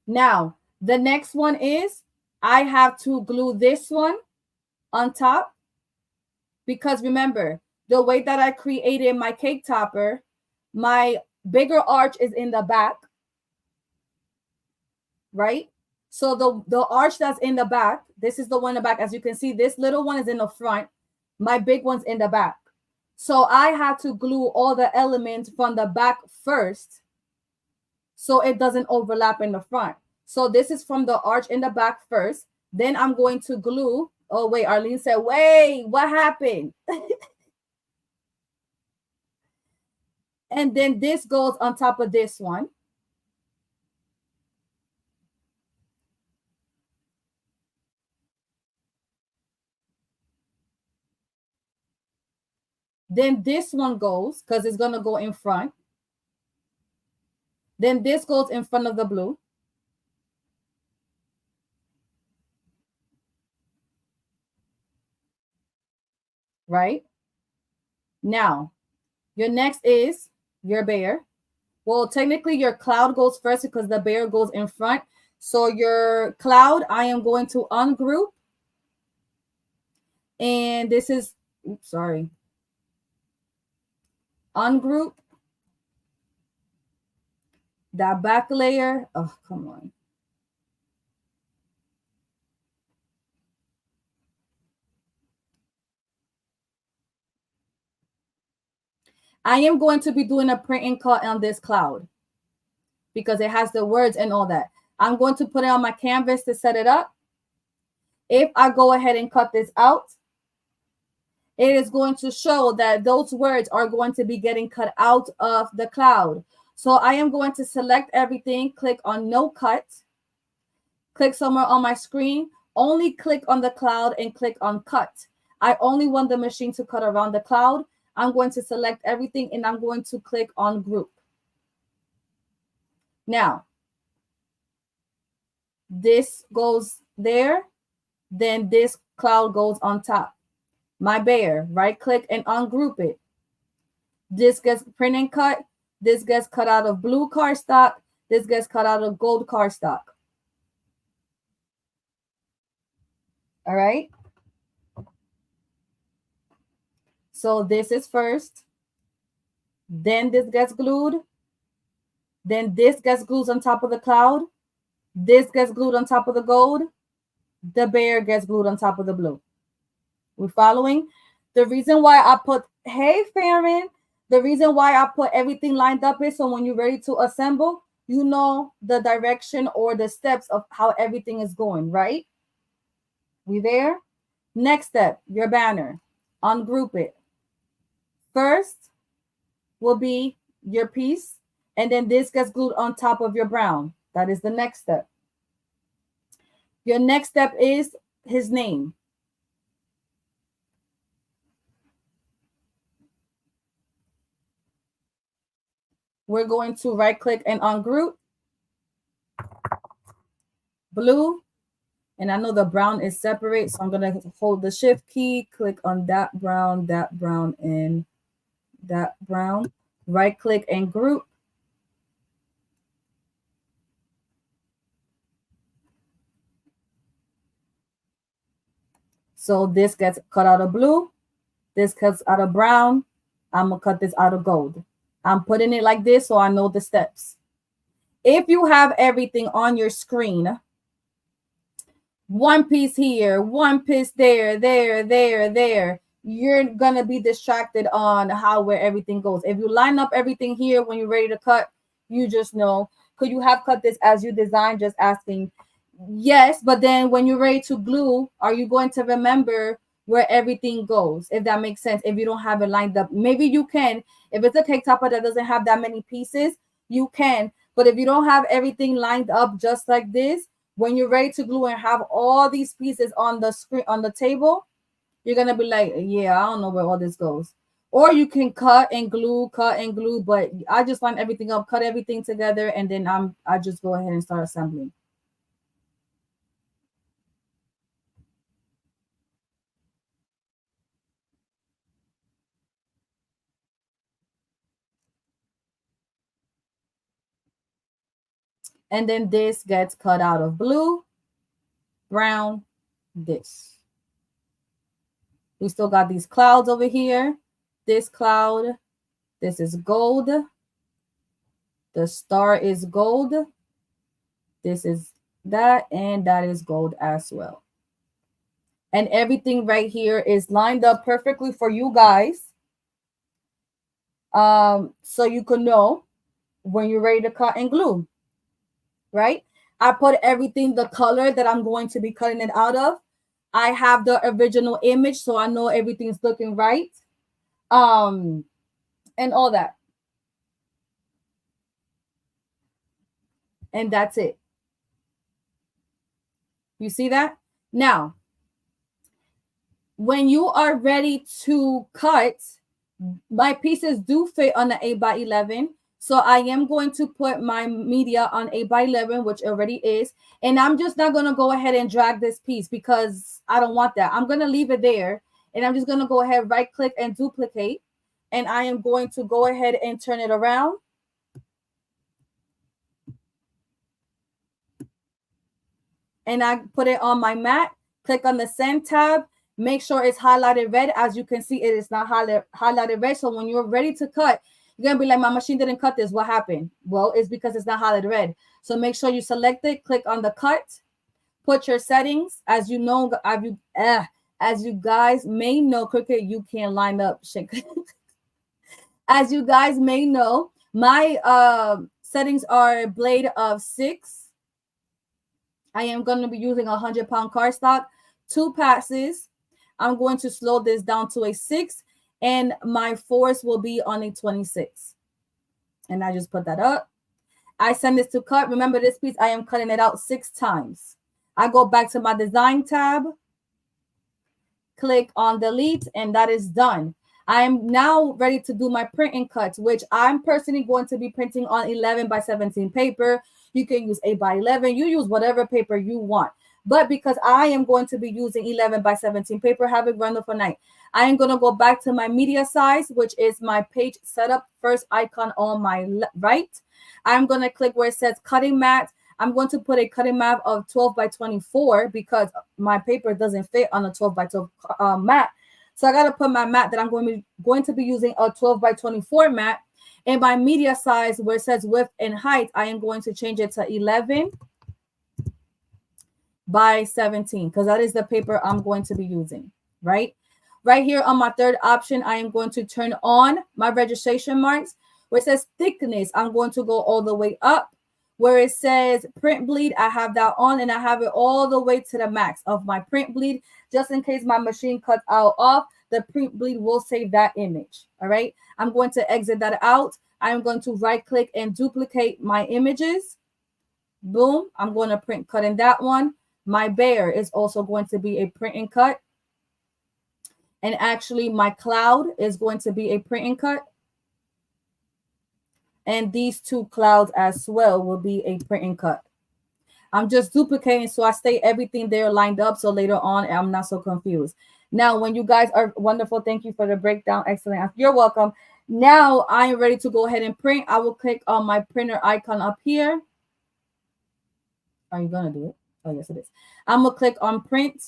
Now, the next one is I have to glue this one on top because remember, the way that I created my cake topper, my bigger arch is in the back, right? So the arch that's in the back, this is the one in the back. As you can see, this little one is in the front. My big one's in the back. So I have to glue all the elements from the back first so it doesn't overlap in the front. So this is from the arch in the back first. Then I'm going to glue. Oh, wait, Arlene said, wait, what happened? And then this goes on top of this one. Then this one goes because it's going to go in front. Then this goes in front of the blue. Right? Now, your next is your bear. Well, technically your cloud goes first because the bear goes in front. So your cloud, I am going to ungroup. And this is, oops, sorry. Ungroup. That back layer. Oh, come on. I am going to be doing a print and cut on this cloud because it has the words and all that. I'm going to put it on my canvas to set it up. If I go ahead and cut this out, it is going to show that those words are going to be getting cut out of the cloud. So I am going to select everything, click on no cut, click somewhere on my screen, only click on the cloud and click on cut. I only want the machine to cut around the cloud. I'm going to select everything and I'm going to click on group. Now, this goes there, then this cloud goes on top. My bear, right click and ungroup it. This gets print and cut. This gets cut out of blue cardstock. This gets cut out of gold cardstock. All right. So this is first. Then this gets glued. Then this gets glued on top of the cloud. This gets glued on top of the gold. The bear gets glued on top of the blue. We're following? The reason why I put, hey, Farron, the reason why I put everything lined up is so when you're ready to assemble, you know the direction or the steps of how everything is going, right? We there? Next step, your banner. Ungroup it. First will be your piece, and then this gets glued on top of your brown. That is the next step. Your next step is his name. We're going to right click and ungroup. Blue. And I know the brown is separate, so I'm going to hold the shift key, click on that brown, and that brown. Right click and group. So this gets cut out of blue. This cuts out of brown. I'm going to cut this out of gold. I'm putting it like this so I know the steps. If you have everything on your screen, one piece here, one piece there, you're going to be distracted on where everything goes. If you line up everything here when you're ready to cut, you just know. Could you have cut this as you designed? Just asking. Yes, but then when you're ready to glue, are you going to remember where everything goes? If that makes sense. If you don't have it lined up, maybe you can. If it's a cake topper that doesn't have that many pieces, you can. But if you don't have everything lined up just like this, when you're ready to glue and have all these pieces on the screen, on the table, you're going to be like, yeah, I don't know where all this goes. Or you can cut and glue, but I just line everything up, cut everything together, and then I just go ahead and start assembling. And then this gets cut out of blue, brown, this. We still got these clouds over here. This cloud, this is gold. The star is gold. This is that, and that is gold as well. And everything right here is lined up perfectly for you guys. So you can know when you're ready to cut and glue, right? I put everything, the color that I'm going to be cutting it out of. I have the original image, so I know everything's looking right. And all that. And that's it. You see that? Now, when you are ready to cut, my pieces do fit on the 8x11. So I am going to put my media on 8x11, which already is. And I'm just not going to go ahead and drag this piece because I don't want that. I'm going to leave it there. And I'm just going to go ahead, right click and duplicate. And I am going to go ahead and turn it around. And I put it on my mat. Click on the send tab. Make sure it's highlighted red. As you can see, it is not highlighted red. So when you're ready to cut, you're going to be like, my machine didn't cut this. What happened? Well, it's because it's not highlighted red. So make sure you select it. Click on the cut. Put your settings. As you know, as you guys may know, Cricut, you can line up. As you guys may know, my settings are blade of 6. I am going to be using 100-pound cardstock, 2 passes. I'm going to slow this down to a 6, and my force will be on a 26. And I just put that up. I send this to cut. Remember this piece, I am cutting it out 6 times. I go back to my design tab, click on delete, and that is done. I am now ready to do my printing cuts, which I'm personally going to be printing on 11 by 17 paper. You can use 8 by 11. You use whatever paper you want. But because I am going to be using 11 by 17 paper, have a wonderful night. I am going to go back to my media size, which is my page setup, first icon on my right. I'm going to click where it says cutting mat. I'm going to put a cutting mat of 12 by 24 because my paper doesn't fit on a 12 by 12 mat. So I got to put my mat that I'm going to be using a 12 by 24 mat. And my media size where it says width and height, I am going to change it to 11 by 17 because that is the paper I'm going to be using, right? Right here on my third option, I am going to turn on my registration marks. Where it says thickness, I'm going to go all the way up. Where it says print bleed, I have that on and I have it all the way to the max of my print bleed. Just in case my machine cuts out off, the print bleed will save that image. All right. I'm going to exit that out. I'm going to right click and duplicate my images. Boom. I'm going to print cut in that one. My bear is also going to be a print and cut. And actually my cloud is going to be a print and cut. And these two clouds as well will be a print and cut. I'm just duplicating so I stay everything there lined up so later on I'm not so confused. Now, when you guys are wonderful, thank you for the breakdown. Excellent. You're welcome. Now I am ready to go ahead and print. I will click on my printer icon up here. Are you going to do it? Oh, yes, it is. I'm going to click on print.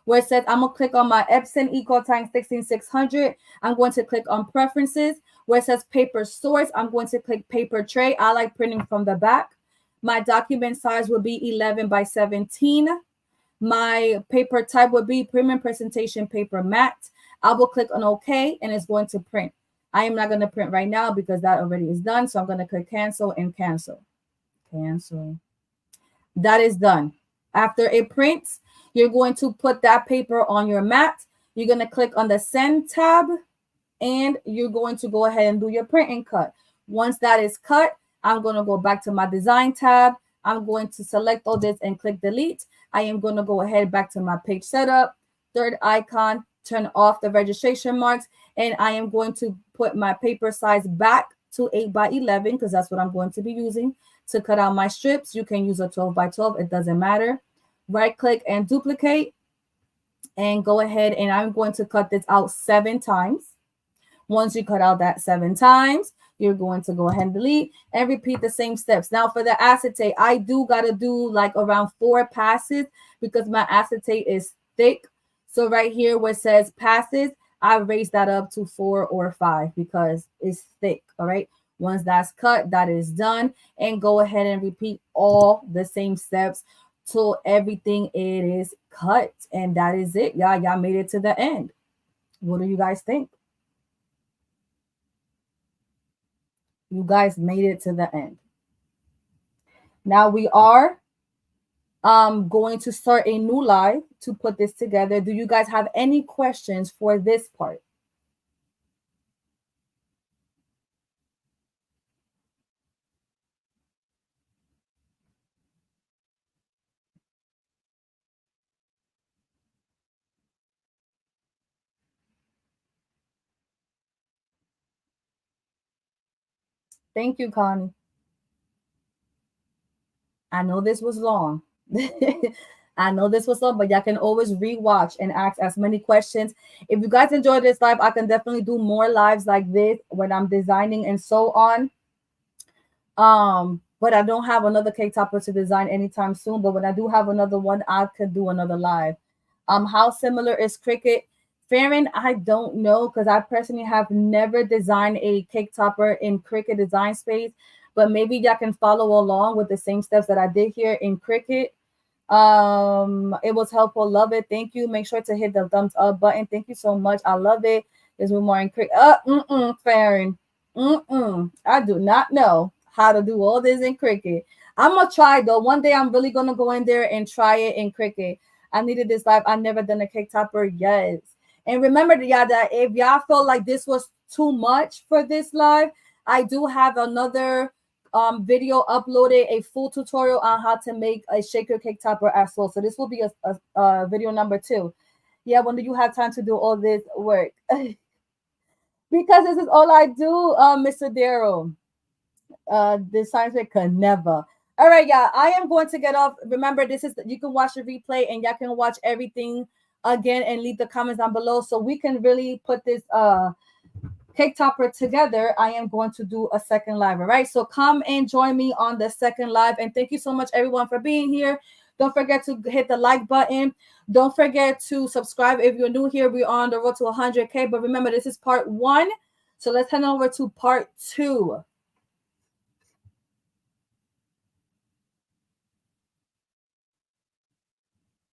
Where it says I'm going to click on my Epson EcoTank 16600. I'm going to click on preferences. Where it says paper source, I'm going to click paper tray. I like printing from the back. My document size will be 11 by 17. My paper type will be premium presentation paper matte. I will click on OK and it's going to print. I am not going to print right now because that already is done. So I'm going to click cancel and cancel. Cancel. That is done. After it prints, you're going to put that paper on your mat. You're going to click on the send tab and you're going to go ahead and do your print and cut. Once that is cut, I'm going to go back to my design tab. I'm going to select all this and click delete. I am going to go ahead back to my page setup, third icon, turn off the registration marks, and I am going to put my paper size back to 8 by 11 because that's what I'm going to be using to cut out my strips. You can use a 12 by 12. It doesn't matter. Right click and duplicate and go ahead and I'm going to cut this out 7 times. Once you cut out that 7 times, you're going to go ahead and delete and repeat the same steps. Now for the acetate, I do got to do like around 4 passes because my acetate is thick. So right here where it says passes, I raised that up to 4 or 5 because it's thick. All right. Once that's cut, that is done. And go ahead and repeat all the same steps till everything it is cut. And that is it. Y'all made it to the end. What do you guys think? You guys made it to the end. Now we are going to start a new live to put this together. Do you guys have any questions for this part? Thank you, Connie. I know this was long. I know this was long, but y'all can always rewatch and ask as many questions. If you guys enjoyed this live, I can definitely do more lives like this when I'm designing and so on. But I don't have another cake topper to design anytime soon. But when I do have another one, I could do another live. How similar is Cricut? Farron, I don't know because I personally have never designed a cake topper in Cricut design space. But maybe y'all can follow along with the same steps that I did here in Cricut. It was helpful. Love it. Thank you. Make sure to hit the thumbs up button. Thank you so much. I love it. There's more in Cricut. Farron. I do not know how to do all this in Cricut. I'm gonna try though. One day I'm really gonna go in there and try it in Cricut. I needed this live. I've never done a cake topper. Yes. And remember, y'all, that if y'all felt like this was too much for this live, I do have another video uploaded, a full tutorial on how to make a shaker cake topper as well. So this will be a video number 2. Yeah, when do you have time to do all this work? Because this is all I do, Mr. Darrow. The science fair could never. All right, yeah, I am going to get off. Remember, this is you can watch the replay and y'all can watch everything again and leave the comments down below so we can really put this cake topper together. I am going to do a second live. All right, so come and join me on the second live. And thank you so much, everyone, for being here. Don't forget to hit the like button. Don't forget to subscribe if you're new here. We're on the road to 100K. But remember, this is part 1. So let's head over to part 2.